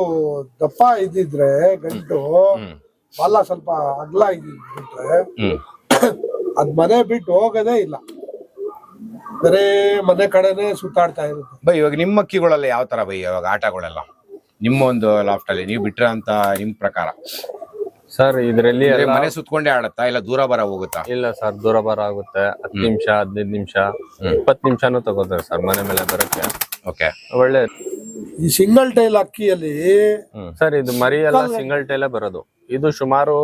ದಪ್ಪ ಇದ್ದಿದ್ರೆ ಗಂಟು ಬಾಲ ಸ್ವಲ್ಪ ಅಗ್ಲ ಇದ್ದಿದ್ರೆ ಅದ್ ಮನೆ ಬಿಟ್ಟು ಹೋಗೋದೇ ಇಲ್ಲ, ಬರೇ ಮನೆ ಕಡೆನೆ ಸುತ್ತಾಡ್ತಾ ಇರುತ್ತೆ. ಬೈ, ಇವಾಗ ನಿಮ್ಮ ಅಕ್ಕಿಗಳೆಲ್ಲ ಯಾವ ತರ ಬೈ ಇವಾಗ ಆಟಗಳೆಲ್ಲ ನಿಮ್ಮ ಒಂದು ಲಾಫ್ಟ್ ಅಲ್ಲಿ ನೀವು ಬಿಟ್ರ ಅಂತ ನಿಮ್ ಪ್ರಕಾರ? ಸರ್ ಇದರಲ್ಲಿ ಮನೆ ಸುತ್ಕೊಂಡೇ ಆಡತ್ತಾ ಇಲ್ಲ ದೂರ ಹೋಗುತ್ತಾ? ಇಲ್ಲ ಸರ್, ದೂರ ಆಗುತ್ತೆ. 10 ನಿಮಿಷ 15 ನಿಮಿಷ 20 ನಿಮಿಷನೂ ತಗೋತಾರೆ ಸರ್ ಮನೆ ಮೇಲೆ ಬರಕ್ಕೆ. ಒಳ್ಳೆ ಈ ಸಿಂಗಲ್ ಟೈಲ್ ಅಕ್ಕಿಯಲ್ಲಿ ಸರ್ ಇದು ಮರಿ ಎಲ್ಲ ಸಿಂಗಲ್ ಟೈಲೇ ಬರೋದು. ಇದು ಸುಮಾರು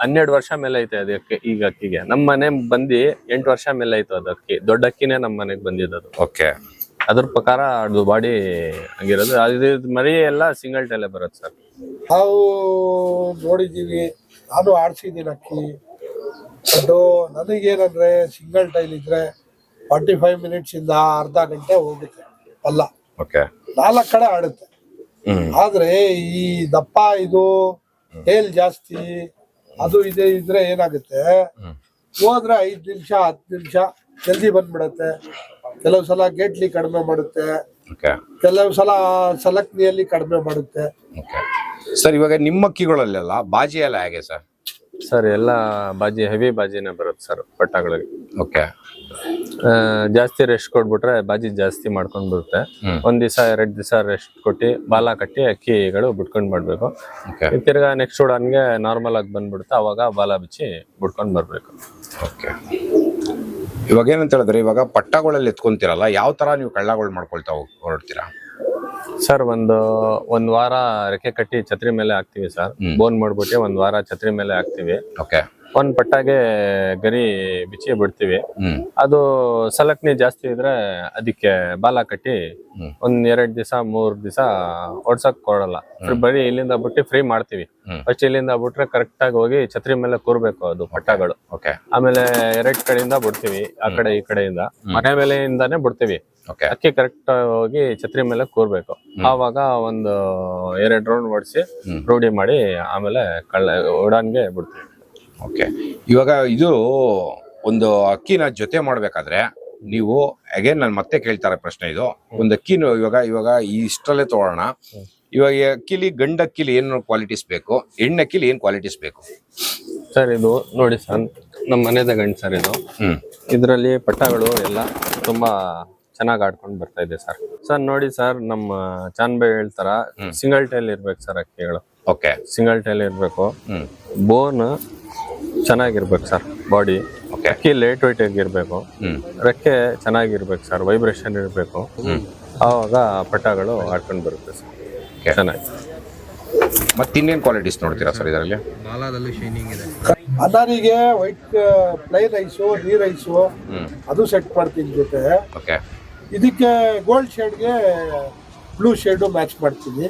12 ವರ್ಷ ಮೇಲೆ ಐತೆ ಅದಕ್ಕೆ. ಈಗ ಅಕ್ಕಿಗೆ ನಮ್ಮ ಮನೆ ಬಂದು 8 ವರ್ಷ ಮೇಲೆ ಆಯ್ತು ಅದು ಅಕ್ಕಿ. ದೊಡ್ಡ ಅಕ್ಕಿನೇ ನಮ್ಮ ಮನೆಗೆ ಬಂದಿದ್ದು. ಅದ್ರ ಪ್ರಕಾರ ಅದು ಬಾಡಿ ಹಂಗಿರೋದು. ಅದು ಮರಿ ಎಲ್ಲ ಸಿಂಗಲ್ ಟೈಲೇ ಬರುತ್ತೆ ಸರ್. ನಾವು ನೋಡಿದೀವಿ, ನಾನು ಆಡ್ಸಿದ್ದೀನಿ ಅಕ್ಕಿ. ಅದು ನನಗೇನಂದ್ರೆ ಸಿಂಗಲ್ ಟೈಲ್ ಇದ್ರೆ 45 ಮಿನಿಟ್ಸ್ ಇಂದ ಅರ್ಧ ಗಂಟೆ ಹೋಗುತ್ತೆ ಅಲ್ಲ, 4 ಕಡೆ ಆಡುತ್ತೆ. ಆದ್ರೆ ಈ ದಪ್ಪ ಇದು ಟೇಲ್ ಜಾಸ್ತಿ ಅದು ಇದೆ ಇದ್ರೆ ಏನಾಗುತ್ತೆ, ಹೋದ್ರೆ 5 ನಿಮಿಷ 10 ನಿಮಿಷ ಜಲ್ದಿ ಬಂದ್ಬಿಡತ್ತೆ. ಕೆಲವು ಸಲ ಗೇಟ್ಲಿ ಕಡಿಮೆ ಮಾಡುತ್ತೆ, ಕೆಲವು ಸಲ ಸಲಕ್ನಿಯಲ್ಲಿ ಕಡಿಮೆ ಮಾಡುತ್ತೆ. ಸರ್ ಇವಾಗ ನಿಮ್ಮ ಅಕ್ಕಿಗಳಲ್ಲೆಲ್ಲ ಬಾಜಿ ಎಲ್ಲ ಹೇಗೆ ಸರ್? ಸರ್ ಎಲ್ಲ ಬಾಜಿ ಹೆವಿ ಬಾಜಿನೇ ಬರುತ್ತೆ ಸರ್ ಪಟ್ಟಗಳಿಗೆ. ಜಾಸ್ತಿ ರೆಸ್ಟ್ ಕೊಟ್ಬಿಟ್ರೆ ಬಾಜಿ ಜಾಸ್ತಿ ಮಾಡ್ಕೊಂಡ್ ಬರುತ್ತೆ. ಒಂದ್ ದಿವಸ 2 ದಿವಸ ರೆಸ್ಟ್ ಕೊಟ್ಟು ಬಾಲ ಕಟ್ಟಿ ಅಕ್ಕಿಗಳು ಬಿಟ್ಕೊಂಡ್ ಮಾಡ್ಬೇಕು. ತಿರ್ಗಾ ನೆಕ್ಸ್ಟ್ ಉಡಾನ್ಗೆ ನಾರ್ಮಲ್ ಆಗಿ ಬಂದ್ಬಿಡುತ್ತೆ, ಅವಾಗ ಬಾಲ ಬಿಚ್ಚಿ ಬಿಟ್ಕೊಂಡ್ ಬರ್ಬೇಕು. ಓಕೆ, ಇವಾಗ ಏನಂತ ಹೇಳಿದ್ರೆ, ಇವಾಗ ಪಟ್ಟಗಳಲ್ಲಿ ಎತ್ಕೊಂತೀರಲ್ಲ, ಯಾವ ತರ ನೀವು ಕಳ್ಳಗಳು ಮಾಡ್ಕೊಳ್ತಾ ಹೊರಡ್ತೀರಾ ಸರ್? ಒಂದ್ ವಾರ ರೆಕ್ಕೆ ಕಟ್ಟಿ ಛತ್ರಿ ಮೇಲೆ ಹಾಕ್ತಿವಿ ಸರ್. ಬೋನ್ ಮಾಡ್ಬಿಟ್ಟು ಒಂದ್ ವಾರ ಛತ್ರಿ ಮೇಲೆ ಹಾಕ್ತಿವಿ. ಓಕೆ, ಒಂದ್ ಪಟ್ಟಾಗೆ ಗರಿ ಬಿಚ್ಚಿ ಬಿಡ್ತೀವಿ. ಅದು ಸಲಕ್ನಿ ಜಾಸ್ತಿ ಇದ್ರೆ ಅದಕ್ಕೆ ಬಾಲ ಕಟ್ಟಿ ಒಂದ್ 2 ದಿವಸ 3 ದಿವಸ ಓಡ್ಸಕ್ ಕೊಡಲ್ಲ. ಬರೀ ಇಲ್ಲಿಂದ ಬಿಟ್ಟು ಫ್ರೀ ಮಾಡ್ತೀವಿ. ಫಸ್ಟ್ ಇಲ್ಲಿಂದ ಬಿಟ್ರೆ ಕರೆಕ್ಟ್ ಆಗಿ ಹೋಗಿ ಛತ್ರಿ ಮೇಲೆ ಕೂರ್ಬೇಕು ಅದು ಪಟ್ಟಗಳು. ಆಮೇಲೆ 2 ಕಡೆಯಿಂದ ಬಿಡ್ತೀವಿ, ಆ ಕಡೆ ಈ ಕಡೆಯಿಂದ ಮನೆ ಮೇಲೆಯಿಂದಾನೇ ಬಿಡ್ತೀವಿ. ಅಕ್ಕಿ ಕರೆಕ್ಟ್ ಹೋಗಿ ಛತ್ರಿ ಮೇಲೆ ಕೂರ್ಬೇಕು. ಆವಾಗ ಒಂದು 2 ರೌಂಡ್ ಓಡಿಸಿ ರೂಢಿ ಮಾಡಿ ಆಮೇಲೆ ಉಡಾನ್ಗೆ ಬಿಡ್ತೀವಿ. ಓಕೆ, ಇವಾಗ ಇದು ಒಂದು ಅಕ್ಕಿನ ಜೊತೆ ಮಾಡ್ಬೇಕಾದ್ರೆ ನೀವು ಅಗೇನ್ ನಾನು ಮತ್ತೆ ಕೇಳ್ತಾರೆ ಪ್ರಶ್ನೆ ಇದು. ಒಂದು ಅಕ್ಕಿನ ಇವಾಗ ಇಷ್ಟರಲ್ಲೇ ತಗೊಳ್ಳೋಣ. ಇವಾಗ ಅಕ್ಕಿಲಿ ಗಂಡ ಅಕ್ಕಿಲಿ ಏನು ಕ್ವಾಲಿಟೀಸ್ ಬೇಕು, ಹೆಣ್ಣು ಅಕ್ಕಿಲಿ ಏನ್ ಕ್ವಾಲಿಟೀಸ್ ಬೇಕು ಸರ್? ಇದು ನೋಡಿ ಸರ್, ನಮ್ಮ ಮನೆದ ಗಂಡು ಸರ್ ಇದು. ಇದರಲ್ಲಿ ಪಟ್ಟಗಳು ಎಲ್ಲ ತುಂಬಾ ಚೆನ್ನಾಗಿ ಆಡ್ಕೊಂಡು ಬರ್ತಾ ಇದೆ ಸರ್. ಸರ್ ನೋಡಿ ಸರ್, ನಮ್ಮ ಚಾನ್ಬೆ ಹೇಳ್ತಾರ ಸಿಂಗಲ್ ಟೈಲ್ ಇರ್ಬೇಕು ಸರ್ ಅಕ್ಕಿಗಳು. ಓಕೆ, ಸಿಂಗಲ್ ಟೈಲ್ ಇರ್ಬೇಕು. ಬೋನ್ ಚೆನ್ನಾಗಿರ್ಬೇಕು ಸರ್, ಬಾಡಿ. ಅಕ್ಕಿ ಲೇಟ್ ವೈಟ್ ಆಗಿರ್ಬೇಕು. ರೆಕ್ಕೆ ಚೆನ್ನಾಗಿರ್ಬೇಕು ಸರ್, ವೈಬ್ರೇಷನ್ ಇರ್ಬೇಕು. ಆವಾಗ ಪಟ್ಟಗಳು ಆಡ್ಕೊಂಡು ಬರುತ್ತೆ ಸರ್ ಚೆನ್ನಾಗಿ. ಮತ್ತೆ ಇನ್ನೇನ್ ಕ್ವಾಲಿಟೀಸ್ ನೋಡ್ತೀರಾ ಸರ್ ಇದರಲ್ಲಿ? ಅದಾರಿಗೆ ವೈಟ್ ಪ್ಲೈನ್ ಐಸು, ನೀರ್ ಐಸು ಅದು ಸೆಟ್ ಮಾಡ್ತೀನಿ ಜೊತೆ. ಇದಕ್ಕೆ ಗೋಲ್ಡ್ ಶೇಡ್ಗೆ ಬ್ಲೂ ಶೇಡ್ ಮ್ಯಾಚ್ ಮಾಡ್ತೀನಿ.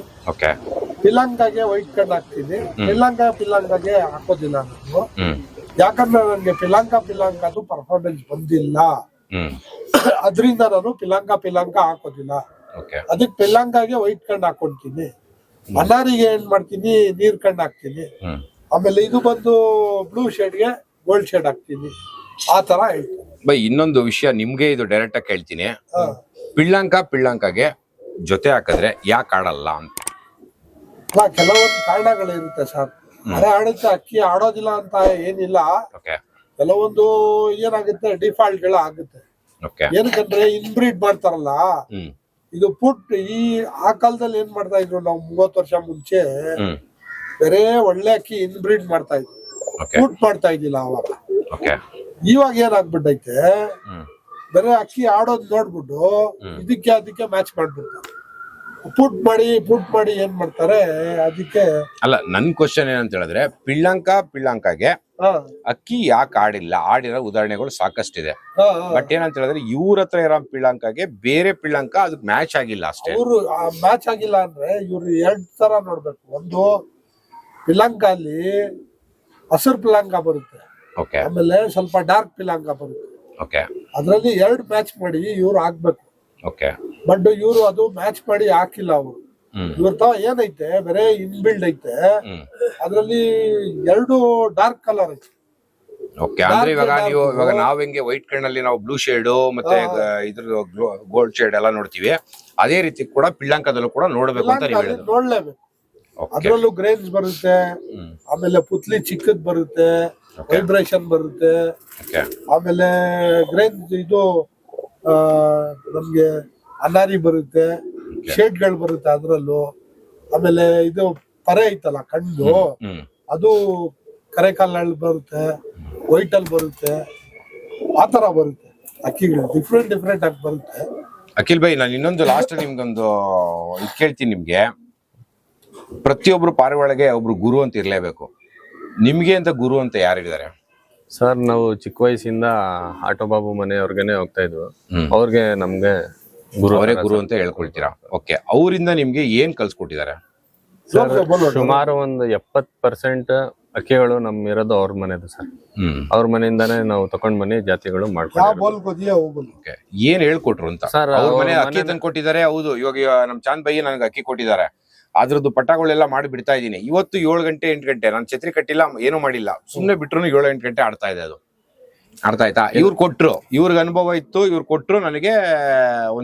ಪಿಲಾಂಗಾಗೆ ವೈಟ್ ಕಣ್ಣು ಹಾಕ್ತೀನಿ. ಪಿಲಾಂಗಾಗೆ ಹಾಕೋದಿಲ್ಲ ನಾನು, ಯಾಕಂದ್ರೆ ನನಗೆ ಪಿಲಾಂಗ ಅದು ಪರ್ಫಾರ್ಮೆನ್ಸ್ ಬಂದಿಲ್ಲ. ಅದರಿಂದ ನಾನು ಪಿಲಾಂಗ ಹಾಕೋದಿಲ್ಲ. ಅದಕ್ಕೆ ಪಿಲಾಂಗಾಗೆ ವೈಟ್ ಕಣ್ಣು ಹಾಕೊಂತೀನಿ. ಅನಾರಿಗೆ ಏನ್ ಮಾಡ್ತೀನಿ, ನೀರ್ ಕಣ್ಣು ಹಾಕ್ತೀನಿ. ಆಮೇಲೆ ಇದು ಬಂದು ಬ್ಲೂ ಶೇಡ್ಗೆ ಗೋಲ್ಡ್ ಶೇಡ್ ಹಾಕ್ತೀನಿ. ಆ ತರ ಹೇಳ್ತೀನಿ. ಬೈ, ಇನ್ನೊಂದು ವಿಷಯ ನಿಮ್ಗೆ ಇದು ಡೈರೆಕ್ಟ್ ಆಗಿ ಕೇಳ್ತೀನಿ. ಪಿಳ್ಳಂಕಾಗೆ ಜೊತೆ ಹಾಕಿದ್ರೆ ಯಾಕೆ ಆಡಲ್ಲ ಅಂತ? ಕೆಲವೊಂದು ಕಾರಣಗಳಿರುತ್ತೆ ಸರ್. ಅರೆ ಆಡುತ್ತೆ, ಅಕ್ಕಿ ಆಡೋದಿಲ್ಲ ಅಂತ ಏನಿಲ್ಲ. ಕೆಲವೊಂದು ಏನಾಗುತ್ತೆ, ಡಿಫಾಲ್ಟ್ ಗಳ ಆಗುತ್ತೆ. ಏನಕ್ಕಂದ್ರೆ ಇನ್ಬ್ರೀಡ್ ಮಾಡ್ತಾರಲ್ಲ, ಇದು ಪುಟ್ ಆ ಕಾಲದಲ್ಲಿ ಏನ್ ಮಾಡ್ತಾ ಇದ್ರು, ನಾವು 30 ವರ್ಷ ಮುಂಚೆ ಬೇರೆ ಒಳ್ಳೆ ಅಕ್ಕಿ ಇನ್ಬ್ರೀಡ್ ಮಾಡ್ತಾ ಇದ್ರು, ಪುಟ್ ಮಾಡ್ತಾ ಇದ್ದಿಲ್ಲ ಅವಾಗ. ಇವಾಗ ಏನಾಗ್ಬಿಟ್ಟೈತೆ, ಬೇರೆ ಅಕ್ಕಿ ಆಡೋದ್ ನೋಡ್ಬಿಟ್ಟು ಅದಕ್ಕೆ ಮ್ಯಾಚ್ ಮಾಡ್ಬಿಡ್ತಾರೆ. ಪುಟ್ ಮಾಡಿ ಏನ್ ಮಾಡ್ತಾರೆ ಅದಕ್ಕೆ. ಅಲ್ಲ, ನನ್ ಕ್ವಶನ್ ಏನಂತ ಹೇಳಿದ್ರೆ, ಪಿಳ್ಳಂಕಾಗೆ ಅಕ್ಕಿ ಯಾಕೆ ಆಡಿಲ್ಲ? ಆಡಿರೋ ಉದಾಹರಣೆಗಳು ಸಾಕಷ್ಟಿದೆ. ಬಟ್ ಏನಂತ ಹೇಳಿದ್ರೆ, ಇವ್ರ ಹತ್ರ ಇರೋ ಪಿಳ್ಳಂಕಾಗೆ ಬೇರೆ ಪಿಳ್ಳಂಕ ಅದಕ್ಕೆ ಮ್ಯಾಚ್ ಆಗಿಲ್ಲ ಅಷ್ಟೇ. ಇವ್ರು ಮ್ಯಾಚ್ ಆಗಿಲ್ಲ ಅಂದ್ರೆ ಇವ್ರು 2 ತರ ನೋಡ್ಬೇಕು. ಒಂದು ಪಿಳ್ಳಂಕ ಅಲ್ಲಿ ಹಸಿರು ಪಿಳ್ಳಂಕ ಬರುತ್ತೆ, ಆಮೇಲೆ ಸ್ವಲ್ಪ ಡಾರ್ಕ್ ಪಿಳ್ಳಂಕ ಬರುತ್ತೆ. ಅದ್ರಲ್ಲಿ 2 ಮ್ಯಾಚ್ ಮಾಡಿ ಇವ್ರು ಹಾಕ್ಬೇಕು. ಬಟ್ ಇವ್ರು ಅದು ಮ್ಯಾಚ್ ಮಾಡಿ ಹಾಕಿಲ್ಲ. ಅವರು ಇವ್ರ ತಾವ ಏನೈತೆ, ಬೇರೆ ಇನ್ಬಿಲ್ಡ್ ಐತೆ, ಅದ್ರಲ್ಲಿ 2 ಡಾರ್ಕ್ ಕಲರ್ ಐತೆ. ಅಂದ್ರೆ ಇವಾಗ ನಾವ್ ಹೆಂಗೆ ವೈಟ್ ಕಣ್ಣಲ್ಲಿ ನಾವು ಬ್ಲೂ ಶೇಡ್ ಮತ್ತೆ ಇದ್ರ ಗೋಲ್ಡ್ ಶೇಡ್ ಎಲ್ಲ ನೋಡ್ತೀವಿ, ಅದೇ ರೀತಿ ಕೂಡ ಪಿಳ್ಳಂಕದಲ್ಲೂ ಕೂಡ ನೋಡ್ಬೇಕು ಅಂತ ನೋಡ್ಲೇಬೇಕು. ಅದ್ರಲ್ಲೂ ಗ್ರೇನ್ಸ್ ಬರುತ್ತೆ, ಆಮೇಲೆ ಪುತ್ಲಿ ಚಿಕ್ಕದ್ ಬರುತ್ತೆ, ವೈಬ್ರೇಷನ್ ಬರುತ್ತೆ, ಆಮೇಲೆ ಗ್ರೇನ್ಸ್ ಇದು ನಮ್ಗೆ ಅನಾರಿ ಬರುತ್ತೆ, ಶೇಡ್ಗಳು ಬರುತ್ತೆ ಅದ್ರಲ್ಲೂ. ಆಮೇಲೆ ಇದು ಪರೆ ಐತಲ್ಲ ಕಣ್ಣು, ಅದು ಕರೆಕಾಲಲ್ಲಿ ಬರುತ್ತೆ, ವೈಟ್ ಅಲ್ಲಿ ಬರುತ್ತೆ, ಆತರ ಬರುತ್ತೆ ಅಕ್ಕಿಗಳು. ಡಿಫ್ರೆಂಟ್ ಆಗಿ ಬರುತ್ತೆ. ಅಖಿಲ್ ಬೈ, ನಾನು ಇನ್ನೊಂದು ಲಾಸ್ಟ್ ನಿಮ್ಗೊಂದು ಇದು ಕೇಳ್ತೀನಿ. ನಿಮ್ಗೆ ಪ್ರತಿಯೊಬ್ರು ಪಾರಿವಾಳಗೆ ಒಬ್ರು ಗುರು ಅಂತ ಇರ್ಲೇಬೇಕು. ನಿಮ್ಗೆ ಅಂತ ಗುರು ಅಂತ ಯಾರಿದ್ದಾರೆ ಸರ್? ನಾವು ಚಿಕ್ಕ ವಯಸ್ಸಿಂದ ಆಟೋ ಬಾಬು ಮನೆಯವ್ರಿಗೇನೆ ಹೋಗ್ತಾ ಇದ್ವು. ಅವ್ರಿಗೆ ನಮ್ಗೆ ಗುರು ಅಂತ ಹೇಳ್ಕೊಳ್ತೀರಾ? ಓಕೆ, ಅವರಿಂದ ನಿಮ್ಗೆ ಏನ್ ಕಲ್ಸ್ಕೊಟ್ಟಿದ್ದಾರೆ? ಸುಮಾರು ಒಂದು 70% ಅಕ್ಕಿಗಳು ಇರೋದು ಅವ್ರ ಮನೆದು ಸರ್. ಅವ್ರ ಮನೆಯಿಂದಾನೇ ನಾವು ತಕೊಂಡ್ ಬನ್ನಿ ಜಾತಿಗಳು ಮಾಡ್ಕೊಂಡು. ಏನ್ ಹೇಳ್ಕೊಟ್ರು ಅಂತ ಸರ್? ಅವ್ರ ಮನೆ ಅಕ್ಕಿ ತಂದು ಕೊಟ್ಟಿದ್ದಾರೆ. ಹೌದು, ಇವಾಗ ನಮ್ ಚಾಂದ್ ಬೈ ನನಗೆ ಅಕ್ಕಿ ಕೊಟ್ಟಿದ್ದಾರೆ. ಅದ್ರದ್ದು ಪಟಾಗಳೆಲ್ಲ ಮಾಡಿ ಬಿಡ್ತಾ ಇದೀನಿ. ಇವತ್ತು 7 ಗಂಟೆ 8 ಗಂಟೆ ನಾನು ಛತ್ರಿ ಕಟ್ಟಿಲ್ಲ, ಏನೂ ಮಾಡಿಲ್ಲ, ಸುಮ್ನೆ ಬಿಟ್ರು 7-8 ಗಂಟೆ ಆಡ್ತಾ ಇದೆ ಅದು. ಅರ್ಥ ಆಯ್ತಾ? ಇವ್ರು ಕೊಟ್ರು, ಇವ್ರಿಗೆ ಅನುಭವ ಇತ್ತು, ಇವ್ರು ಕೊಟ್ರು. ನನಗೆ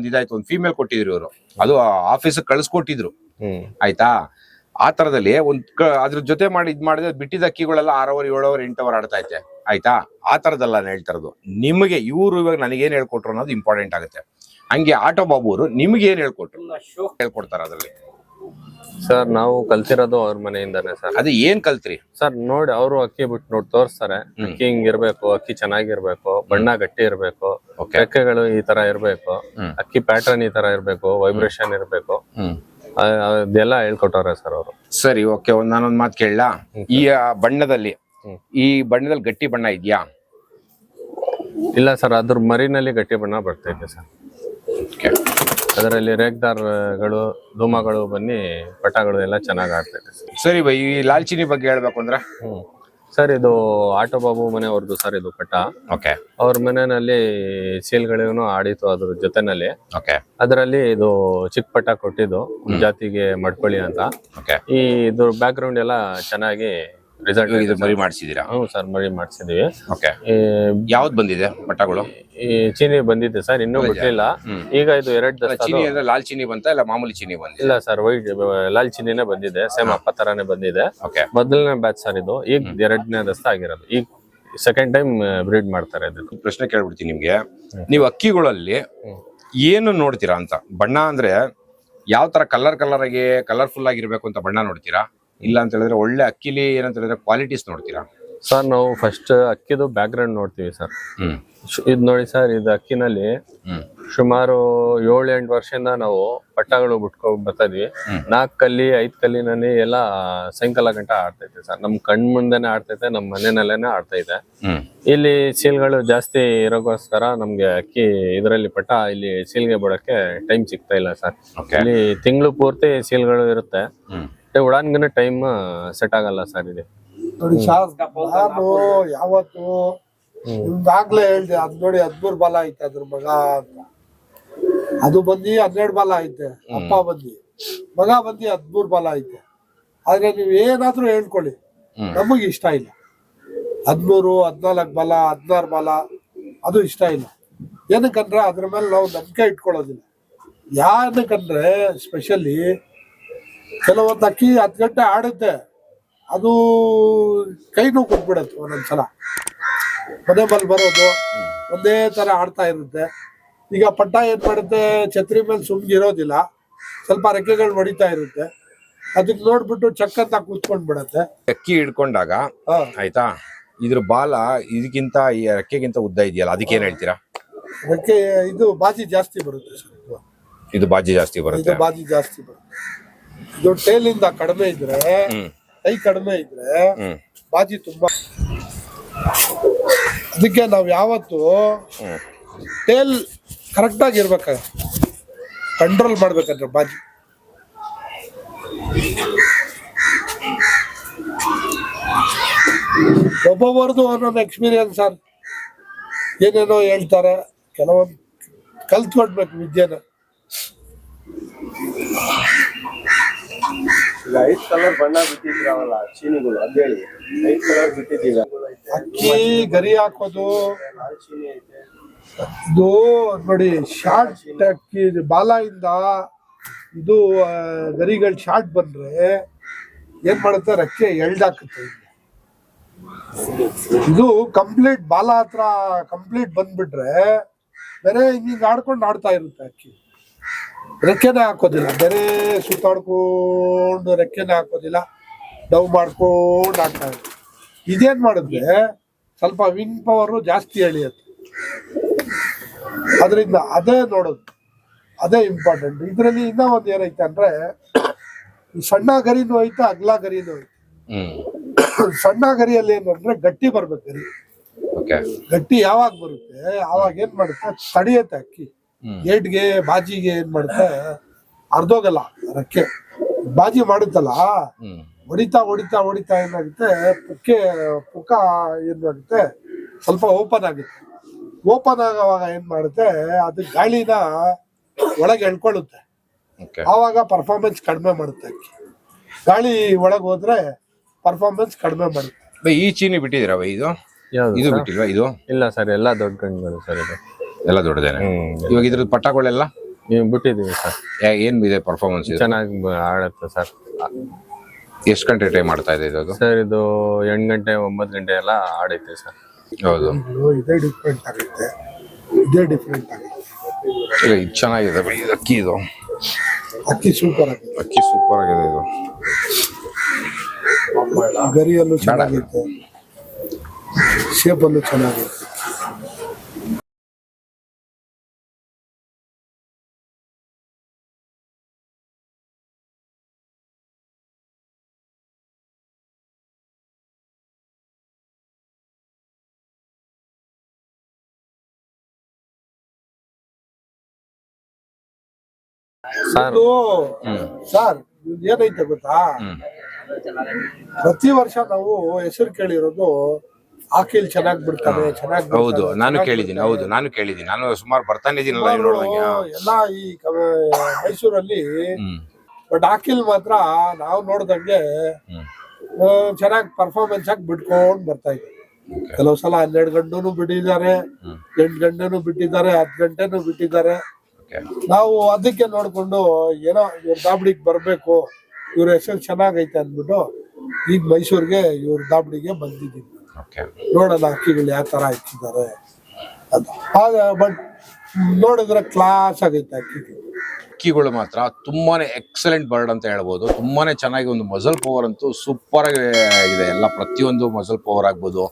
ಇದಾಯ್ತು, ಒಂದು ಫೀಮೇಲ್ ಕೊಟ್ಟಿದ್ರು ಇವರು. ಅದು ಆಫೀಸ್ ಕಳ್ಸ್ಕೊಟ್ಟಿದ್ರು. ಆಯ್ತಾ? ಆ ತರದಲ್ಲಿ ಅದ್ರ ಜೊತೆ ಮಾಡಿ ಇದ್ ಮಾಡಿದ್ರೆ ಬಿಟ್ಟಿದ ಅಕ್ಕಿಗಳೆಲ್ಲ 6 ಅವರ್ 7 ಅವರ್ 8 ಅವರ್ ಆಡ್ತಾ ಐತೆ. ಆಯ್ತಾ? ಆ ತರದಲ್ಲ ನಾನು ಹೇಳ್ತಾ ಇರೋದು. ನಿಮಗೆ ಇವರು ಇವಾಗ ನನಗೇನ್ ಹೇಳ್ಕೊಟ್ರು ಅನ್ನೋದು ಇಂಪಾರ್ಟೆಂಟ್ ಆಗುತ್ತೆ. ಹಂಗೆ ಆಟೋ ಬಾಬು ಅವರು ನಿಮ್ಗೆ ಏನ್ ಹೇಳ್ಕೊಟ್ರು ಹೇಳ್ಕೊಡ್ತಾರ ಅದ್ರಲ್ಲಿ? ಸರ್ ನಾವು ಕಲ್ತಿರೋದು ಅವ್ರ ಮನೆಯಿಂದಾನೆ ಸರ್. ಅದೇ ಏನ್ ಕಲ್ತ್ರಿ ಸರ್? ನೋಡಿ ಅವರು ಅಕ್ಕಿ ಬಿಟ್ಟು ನೋಡಿ ತೋರಿಸ್ತಾರೆ. ಅಕ್ಕಿ ಹಿಂಗ್ ಇರ್ಬೇಕು, ಅಕ್ಕಿ ಚೆನ್ನಾಗಿರ್ಬೇಕು, ಬಣ್ಣ ಗಟ್ಟಿ ಇರ್ಬೇಕು, ರೆಕ್ಕೆಗಳು ಈ ತರ ಇರ್ಬೇಕು, ಅಕ್ಕಿ ಪ್ಯಾಟರ್ನ್ ಈ ತರ ಇರ್ಬೇಕು, ವೈಬ್ರೇಷನ್ ಇರ್ಬೇಕು, ಅದೆಲ್ಲ ಹೇಳ್ಕೊಟ್ಟವ್ರೆ ಸರ್ ಅವರು. ಸರಿ, ಓಕೆ. ನಾನೊಂದ್ ಮಾತು ಕೇಳಲಾ? ಈ ಬಣ್ಣದಲ್ಲಿ ಗಟ್ಟಿ ಬಣ್ಣ ಇದೆಯಾ? ಇಲ್ಲ ಸರ್, ಅದ್ರ ಮರಿನಲ್ಲಿ ಗಟ್ಟಿ ಬಣ್ಣ ಬರ್ತೈತೆ ಸರ್. ಅದರಲ್ಲಿ ರೇಗ್ದಾರ್ಗಳು, ಧೂಮಗಳು ಬನ್ನಿ ಪಟಗಳು ಎಲ್ಲ ಚೆನ್ನಾಗಿ ಆಡ್ತೈತೆ ಸರ್. ಸರಿ ಬೈ, ಈ ಲಾಲ್ಚಿನಿ ಬಗ್ಗೆ ಹೇಳ್ಬೇಕು ಅಂದ್ರೆ ಸರ್ ಇದು ಆಟೋ ಬಾಬು ಮನೆಯವ್ರದ್ದು ಸರ್ ಇದು ಪಟ. ಓಕೆ. ಅವ್ರ ಮನೆಯಲ್ಲಿ ಸೀಲ್ಗಳಿಗೂ ಆಡಿತ್ತು ಅದ್ರ ಜೊತೆನಲ್ಲಿ. ಓಕೆ. ಅದರಲ್ಲಿ ಇದು ಚಿಕ್ಕ ಪಟ ಕೊಟ್ಟಿದ್ದು ಜಾತಿಗೆ ಮಡ್ಕೊಳ್ಳಿ ಅಂತ. ಓಕೆ. ಈ ಇದ್ರ ಬ್ಯಾಕ್ ಗ್ರೌಂಡ್ ಎಲ್ಲ ಚೆನ್ನಾಗಿ ರಿಸಲ್ಟ್ ಇದು ಮರಿ ಮಾಡಿಸಿದೀರಾ? ಹ್ಞೂ ಸರ್, ಮರಿ ಮಾಡಿಸಿದೀವಿ. ಓಕೆ. ಯಾವ್ದು ಬಂದಿದೆ ಪಟಗಳು? ಈ ಚೀನಿ ಬಂದಿದೆ ಸರ್, ಇನ್ನೂ ಬಿಟ್ಟಿಲ್ಲ. ಈಗ ಇದು 2 ಚೀನಿ ಅಂದ್ರೆ ಲಾಲ್ ಚೀನಿ ಬಂತ ಇಲ್ಲ ಮಾಮೂಲಿ ಚೀನಿ ಬಂದಿದೆ? ಇಲ್ಲ ಸರ್, ವೈಟ್ ಲಾಲ್ ಚೀನಿನೇ ಬಂದಿದೆ, ಸೇಮ್ ಅಪ್ಪ ತರಾನೇ ಬಂದಿದೆ. ಓಕೆ. ಮೊದಲನೇ ಬ್ಯಾಚ್ ಸರ್ ಇದು, ಈಗ 2ನೇ ದಸ್ತ ಆಗಿರೋದು. ಈಗ ಸೆಕೆಂಡ್ ಟೈಮ್ ಬ್ರೀಡ್ ಮಾಡ್ತಾರೆ. ಇದಕ್ಕೆ ಪ್ರಶ್ನೆ ಕೇಳ್ಬಿಡ್ತೀನಿ ನಿಮ್ಗೆ. ನೀವು ಅಕ್ಕಿಗಳಲ್ಲಿ ಏನು ನೋಡ್ತೀರಾ ಅಂತ? ಬಣ್ಣ ಅಂದ್ರೆ ಯಾವ ತರ ಕಲರ್ಫುಲ್ ಆಗಿರ್ಬೇಕು ಅಂತ ಬಣ್ಣ ನೋಡ್ತೀರಾ? ಇಲ್ಲ ಅಂತ ಹೇಳಿದ್ರೆ ಒಳ್ಳೆ ಅಕ್ಕಿಲಿ ಏನಂತ ಹೇಳಿದ್ರೆ ಕ್ವಾಲಿಟೀಸ್ ನೋಡ್ತೀರಾ? ಸರ್ ನಾವು ಫಸ್ಟ್ ಅಕ್ಕಿದು ಬ್ಯಾಕ್ ಗ್ರೌಂಡ್ ನೋಡ್ತೀವಿ ಸರ್. ಇದು ನೋಡಿ ಸರ್, ಇದು ಅಕ್ಕಿನಲ್ಲಿ ಸುಮಾರು 7-8 ವರ್ಷದಿಂದ ನಾವು ಪಟ್ಟಗಳು ಬಿಟ್ಕೊಂಡು ಬರ್ತಾ ಇದ್ವಿ. 4 ಕಲ್ಲಿ 5 ಕಲ್ಲಿನಲ್ಲಿ ಎಲ್ಲ ಸಾಯಂಕಾಲ ಗಂಟ ಆಡ್ತೈತೆ ಸರ್. ನಮ್ ಕಣ್ ಮುಂದೆನೆ ಆಡ್ತೈತೆ, ನಮ್ ಮನೆಯಲ್ಲೇನೆ ಆಡ್ತಾ ಇದೆ. ಇಲ್ಲಿ ಸೀಲ್ಗಳು ಜಾಸ್ತಿ ಇರೋಗೋಸ್ಕರ ನಮ್ಗೆ ಅಕ್ಕಿ ಇದರಲ್ಲಿ ಪಟ್ಟ ಇಲ್ಲಿ ಸೀಲ್ಗೆ ಬಿಡಕ್ಕೆ ಟೈಮ್ ಸಿಗ್ತಾ ಇಲ್ಲ ಸರ್. ಇಲ್ಲಿ ತಿಂಗಳು ಪೂರ್ತಿ ಸೀಲ್ಗಳು ಇರುತ್ತೆ, ಉಡಾನ್ಗನ ಟೈಮ್ ಸೆಟ್ ಆಗಲ್ಲ ಸರ್. ಇದೆ ನೋಡಿ ಸರ್, ನಾನು ಯಾವತ್ತು ನಿಮ್ದಾಗ್ಲೇ ಹೇಳ್ದೆ, ಅದ್ ನೋಡಿ 13 ಬಾಲ ಐತೆ ಅದ್ರ ಮಗ ಅಂತ. ಅದು ಬಂದಿ 12 ಬಾಲ ಐತೆ, ಅಪ್ಪ ಬಂದಿ ಮಗ ಬಂದಿ 13 ಬಾಲ ಐತೆ. ಆದ್ರೆ ನೀವ್ ಏನಾದ್ರೂ ಹೇಳ್ಕೊಳ್ಳಿ, ನಮಗ್ ಇಷ್ಟ ಇಲ್ಲ. 13, 14 ಬಾಲ, 16 ಬಾಲ ಅದು ಇಷ್ಟ ಇಲ್ಲ. ಏನಕ್ಕಂದ್ರೆ ಅದ್ರ ಮೇಲೆ ನಾವು ನಂಬಿಕೆ ಇಟ್ಕೊಳ್ಳೋದಿಲ್ಲ. ಯಾನಕ್ಕಂದ್ರೆ ಸ್ಪೆಷಲಿ ಕೆಲವೊಂದು ಅಕ್ಕಿ 10 ಗಂಟೆ ಆಡುತ್ತೆ, ಅದು ಕೈ ನೋವು ಕೊಟ್ಬಿಡತ್ತೆ. ಒಂದೊಂದ್ಸಲ ಮನೆ ಮೇಲೆ ಬರೋದು ಒಂದೇ ತರ ಆಡ್ತಾ ಇರುತ್ತೆ. ಈಗ ಪಟ್ಟ ಏನ್ ಮಾಡುತ್ತೆ, ಛತ್ರಿ ಮೇಲೆ ಸುಮ್ಗಿರೋದಿಲ್ಲ, ಸ್ವಲ್ಪ ರೆಕ್ಕೆಗಳು ಹೊಡಿತಾ ಇರುತ್ತೆ. ಅದಕ್ಕೆ ನೋಡ್ಬಿಟ್ಟು ಚಕ್ ಅಂತ ಕೂತ್ಕೊಂಡ್ ಬಿಡತ್ತೆ. ಅಕ್ಕಿ ಹಿಡ್ಕೊಂಡಾಗ ಆಯ್ತಾ, ಇದ್ರ ಬಾಲ ಇದಕ್ಕಿಂತ ಈ ರೆಕ್ಕೆಗಿಂತ ಉದ್ದ ಇದೆಯಲ್ಲ, ಅದಕ್ಕೆ ಏನ್ ಹೇಳ್ತೀರಾ? ರೆಕ್ಕೆ ಇದು ಬಾಜಿ ಜಾಸ್ತಿ ಬರುತ್ತೆ ಸರ್. ಇದು ಬಾಜಿ ಜಾಸ್ತಿ ಬರುತ್ತೆ. ಇದು ಬಾಜಿ ಜಾಸ್ತಿ ಬರುತ್ತೆ. ಇದು ಟೇಲಿಂದ ಕಡಿಮೆ ಇದ್ರೆ, ಕೈ ಕಡಿಮೆ ಇದ್ರೆ ಬಾಜಿ ತುಂಬಾ. ಅದಕ್ಕೆ ನಾವ್ ಯಾವತ್ತು ಟೇಲ್ ಕರೆಕ್ಟ್ ಆಗಿ ಇರ್ಬೇಕಾಗ ಕಂಟ್ರೋಲ್ ಮಾಡ್ಬೇಕಂದ್ರೆ ಬಾಜಿ. ಒಬ್ಬೊಬ್ಬರದು ಒಂದೊಂದು ಎಕ್ಸ್ಪೀರಿಯನ್ಸ್ ಸರ್. ಏನೇನೋ ಹೇಳ್ತಾರೆ, ಕೆಲವೊಂದು ಕಲ್ತ್ಕೊಡ್ಬೇಕು ವಿದ್ಯೆನ. ಈಗ 5 ಕಲರ್ ಬಣ್ಣ ಬಿಟ್ಟಿದ್ರಲ್ಲ ಚೀನಿಗಳು, ಅದೇಳಿ 5 ಕಲರ್ ಬಿಟ್ಟಿದ್ದೀವಿ. ಅಕ್ಕಿ ಗರಿ ಹಾಕೋದು ಇದು ನೋಡಿ, ಶಾರ್ಟ್ ಅಕ್ಕಿ ಬಾಲ ಇಂದ ಇದು ಗರಿಗಳು ಶಾರ್ಟ್ ಬಂದ್ರೆ ಏನ್ ಮಾಡುತ್ತೆ, ರೆಕ್ಕೆ ಎಳ್ದಾಕುತ್ತೆ. ಇದು ಕಂಪ್ಲೀಟ್ ಬಾಲ ಹತ್ರ ಕಂಪ್ಲೀಟ್ ಬಂದ್ಬಿಟ್ರೆ ಬೇರೆ ಹಿಂಗ ಆಡ್ಕೊಂಡು ಆಡ್ತಾ ಇರುತ್ತೆ ಅಕ್ಕಿ. ರೆಕ್ಕೆನೆ ಹಾಕೋದಿಲ್ಲ, ಬೇರೆ ಸುತ್ತಾಡ್ಕೊಂಡು ರೆಕ್ಕೆನೆ ಹಾಕೋದಿಲ್ಲ, ಡವ್ ಮಾಡ್ಕೊಂಡು ಆಡ್ತಾ ಇರುತ್ತೆ. ಇದೇನ್ ಮಾಡಿದ್ರೆ ಸ್ವಲ್ಪ ವಿಂಗ್ ಪವರ್ ಜಾಸ್ತಿ ಎಳಿಯುತ್ತೆ. ಅದರಿಂದ ಅದೇ ನೋಡೋದು, ಅದೇ ಇಂಪಾರ್ಟೆಂಟ್. ಇದ್ರಲ್ಲಿ ಇನ್ನ ಒಂದ್ ಏನೈತೆ ಅಂದ್ರೆ, ಸಣ್ಣ ಗರಿನೂ ಐತೆ, ಅಗ್ಲ ಗರಿನೂ ಐತೆ. ಸಣ್ಣ ಗರಿಯಲ್ಲಿ ಏನು ಅಂದ್ರೆ ಗಟ್ಟಿ ಬರ್ಬೇಕು ಗರಿ. ಗಟ್ಟಿ ಯಾವಾಗ ಬರುತ್ತೆ ಆವಾಗ ಏನ್ ಮಾಡುತ್ತೆ, ತಡಿಯತ್ತೆ ಅಕ್ಕಿ. ಏಟ್ಗೆ ಬಾಜಿಗೆ ಏನ್ ಮಾಡುತ್ತೆ, ಅರ್ಧೋಗಲ್ಲ ರೆಕ್ಕೆ. ಬಾಜಿ ಮಾಡುತ್ತಲ್ಲ, ಹೊಡಿತಾ ಹೊಡಿತಾ ಹೊಡಿತಾ ಏನಾಗುತ್ತೆ, ಪುಕ್ಕ ಏನಾಗುತ್ತೆ, ಸ್ವಲ್ಪ ಓಪನ್ ಆಗುತ್ತೆ. ಓಪನ್ ಆಗುವಾಗ ಏನ್ ಮಾಡುತ್ತೆ, ಅದು ಗಾಳಿನ ಒಳಗೆ ಎಳ್ಕೊಳ್ಳುತ್ತೆ. ಆವಾಗ ಪರ್ಫಾರ್ಮೆನ್ಸ್ ಕಡಿಮೆ ಮಾಡುತ್ತೆ ಅಕ್ಕಿ. ಗಾಳಿ ಒಳಗೆ ಹೋದ್ರೆ ಪರ್ಫಾರ್ಮೆನ್ಸ್ ಕಡಿಮೆ ಮಾಡುತ್ತೆ. ಈ ಚೀನಿ ಬಿಟ್ಟಿದ್ದೀರಾ ಇದು? ಇದು ಬಿಟ್ಟಿಲ್ವಾ? ಇದು ಇಲ್ಲ ಸರ್, ಎಲ್ಲ ದೊಡ್ಡ ಗಂಡುಗಳು ಸರ್. ಇದು ಎಲ್ಲ ದೊಡ್ಡದೇನೆ. ಇವಾಗ ಇದ್ರದ್ದು ಪಟ್ಟಗಳೆಲ್ಲ ಬಿಟ್ಟಿದೀವಿ ಸರ್. ಏನ್ ಇದೆ ಪರ್ಫಾರ್ಮೆನ್ಸ್? ಚೆನ್ನಾಗಿ ಆಡುತ್ತೆ ಸರ್. ಎಷ್ಟು ಗಂಟೆ ಟೈಮ್ ಮಾಡ್ತಾ ಇದೆ ಇದು? ಸರ್ ಇದು 8 ಗಂಟೆ 9 ಗಂಟೆ ಎಲ್ಲ ಆಡೈತೆ ಸರ್. ಹೌದು ಇದೇ ಡಿಫ್ರೆಂಟ್ ಆಗುತ್ತೆ, ಇದೇ ಡಿಫ್ರೆಂಟ್ ಆಗುತ್ತೆ. ಇದು ಚೆನ್ನಾಗಿದೆ ಬಿಡಿ, ಇದು ಅಕ್ಕಿ, ಇದು ಅಕ್ಕಿ ಸೂಪರ್ ಆಗಿದೆ, ಅಕ್ಕಿ ಸೂಪರ್ ಆಗಿದೆ. ಇದು ಗರಿಯಲ್ಲೂ ಚೆನ್ನಾಗೈತೆ, ಶೇಪಲ್ಲೂ ಚೆನ್ನಾಗೈತೆ. ಸರ್ ಸರ್ ಏನೈತೆ ಗೊತ್ತಾ, ಪ್ರತಿ ವರ್ಷ ನಾವು ಹೆಸರು ಕೇಳಿರೋದು ಆಕಿಲ್ ಚೆನ್ನಾಗ್ ಬಿಡ್ತಾನೆ, ಚೆನ್ನಾಗ್ ಹೌದು, ನಾನು ಕೇಳಿದ್ದೀನಿ. ಹೌದು, ನಾನು ಕೇಳಿದ್ದೀನಿ. ನಾನು ಸುಮಾರು ಬರ್ತಾನೆ ಇದೀನಲ್ಲ ನೋಡುವಂಗೆ. ಎಲ್ಲ ಈ ಮೈಸೂರಲ್ಲಿ. ಬಟ್ ಆಕಿಲ್ ಮಾತ್ರ ನಾವು ನೋಡ್ದಂಗೆ ಚೆನ್ನಾಗಿ ಪರ್ಫಾರ್ಮೆನ್ಸ್ ಆಗಿ ಬಿಟ್ಕೊಂಡ್ ಬರ್ತಾ ಇದೆ. ಕೆಲವು ಸಲ 12 ಗಂಟೆನೂ ಬಿಟ್ಟಿದ್ದಾರೆ, 8 ಗಂಟೆನೂ ಬಿಟ್ಟಿದ್ದಾರೆ, 10 ಗಂಟೆನೂ ಬಿಟ್ಟಿದ್ದಾರೆ. ನಾವು ಅದಕ್ಕೆ ನೋಡ್ಕೊಂಡು ಏನೋ ಇವ್ರ ದಾಬಡಿಗೆ ಬರ್ಬೇಕು, ಇವ್ರ ಹೆಸರು ಚೆನ್ನಾಗೈತೆ ಅಂದ್ಬಿಟ್ಟು ಈಗ ಮೈಸೂರಿಗೆ ಇವ್ರ ದಾಬಡಿಗೆ ಬಂದಿದ್ದೀವಿ. ನೋಡೋಣ ಅಕ್ಕಿಗಳು ಯಾವ ತರ ಇಟ್ಟಿದ್ದಾರೆ ಅಂತ. ಬಟ್ ನೋಡಿದ್ರೆ ಕ್ಲಾಸ್ ಆಗೈತೆ ಅಕ್ಕಿಗಳು ಮಾತ್ರ ತುಂಬಾನೇ ಎಕ್ಸಲೆಂಟ್ ಬರ್ಡ್ ಅಂತ ಹೇಳ್ಬೋದು. ತುಂಬಾನೇ ಚೆನ್ನಾಗಿ ಒಂದು ಮಸಲ್ ಪವರ್ ಅಂತೂ ಸೂಪರ್ ಆಗಿ ಇದೆ. ಎಲ್ಲ ಪ್ರತಿಯೊಂದು ಮಸಲ್ ಪವರ್ ಆಗ್ಬೋದು,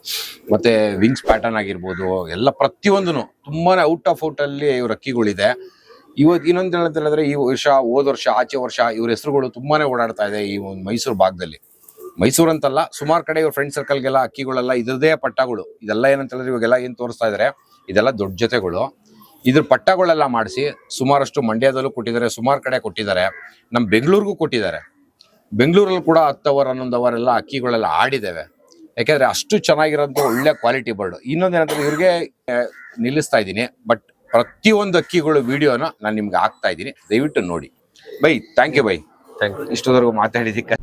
ಮತ್ತೆ ವಿಂಗ್ಸ್ ಪ್ಯಾಟರ್ನ್ ಆಗಿರ್ಬೋದು, ಎಲ್ಲ ಪ್ರತಿಯೊಂದೂ ತುಂಬಾನೇ ಔಟ್ ಆಫ್ ಔಟ್ ಅಲ್ಲಿ ಇವ್ರ ಅಕ್ಕಿಗಳಿದೆ. ಇವತ್ತು ಇನ್ನೊಂದು ಅಂತ ಹೇಳಿದ್ರೆ, ಈ ವರ್ಷ, ಹೋದ ವರ್ಷ, ಆಚೆ ವರ್ಷ ಇವ್ರ ಹೆಸರುಗಳು ತುಂಬಾನೇ ಓಡಾಡ್ತಾ ಇದೆ ಈ ಒಂದು ಮೈಸೂರು ಭಾಗದಲ್ಲಿ. ಮೈಸೂರು ಅಂತಲ್ಲ, ಸುಮಾರು ಕಡೆ ಇವ್ರ ಫ್ರೆಂಡ್ ಸರ್ಕಲ್ಗೆಲ್ಲ ಅಕ್ಕಿಗಳೆಲ್ಲ ಇದ್ರದೇ ಪಟ್ಟಗಳು. ಇದೆಲ್ಲ ಏನಂತ ಹೇಳಿದ್ರೆ ಇವಾಗೆಲ್ಲ ಏನ್ ತೋರಿಸ್ತಾ ಇದಾರೆ, ಇದೆಲ್ಲ ದೊಡ್ಡ ಜೊತೆಗಳು. ಇದ್ರ ಪಟ್ಟಗಳೆಲ್ಲ ಮಾಡಿಸಿ ಸುಮಾರಷ್ಟು ಮಂಡ್ಯದಲ್ಲೂ ಕೊಟ್ಟಿದ್ದಾರೆ, ಸುಮಾರು ಕಡೆ ಕೊಟ್ಟಿದ್ದಾರೆ, ನಮ್ಮ ಬೆಂಗಳೂರಿಗೂ ಕೊಟ್ಟಿದ್ದಾರೆ. ಬೆಂಗಳೂರಲ್ಲಿ ಕೂಡ 10 ಅವರ್ 11 ಅವರ್ ಎಲ್ಲ ಅಕ್ಕಿಗಳೆಲ್ಲ ಆಡಿದ್ದೇವೆ. ಯಾಕೆಂದ್ರೆ ಅಷ್ಟು ಚೆನ್ನಾಗಿರೋಂಥ ಒಳ್ಳೆ ಕ್ವಾಲಿಟಿ ಬರ್ಡ್. ಇನ್ನೊಂದೇನಂತಂದ್ರೆ ಇವ್ರಿಗೆ ನಿಲ್ಲಿಸ್ತಾ ಇದ್ದೀನಿ, ಬಟ್ ಪ್ರತಿಯೊಂದು ಅಕ್ಕಿಗಳು ವಿಡಿಯೋನ ನಾನು ನಿಮ್ಗೆ ಹಾಕ್ತಾ ಇದ್ದೀನಿ, ದಯವಿಟ್ಟು ನೋಡಿ. Bye, thank you bye, thank you. ಇಷ್ಟೊವರೆಗೂ ಮಾತಾಡಿದ್ದಕ್ಕೆ.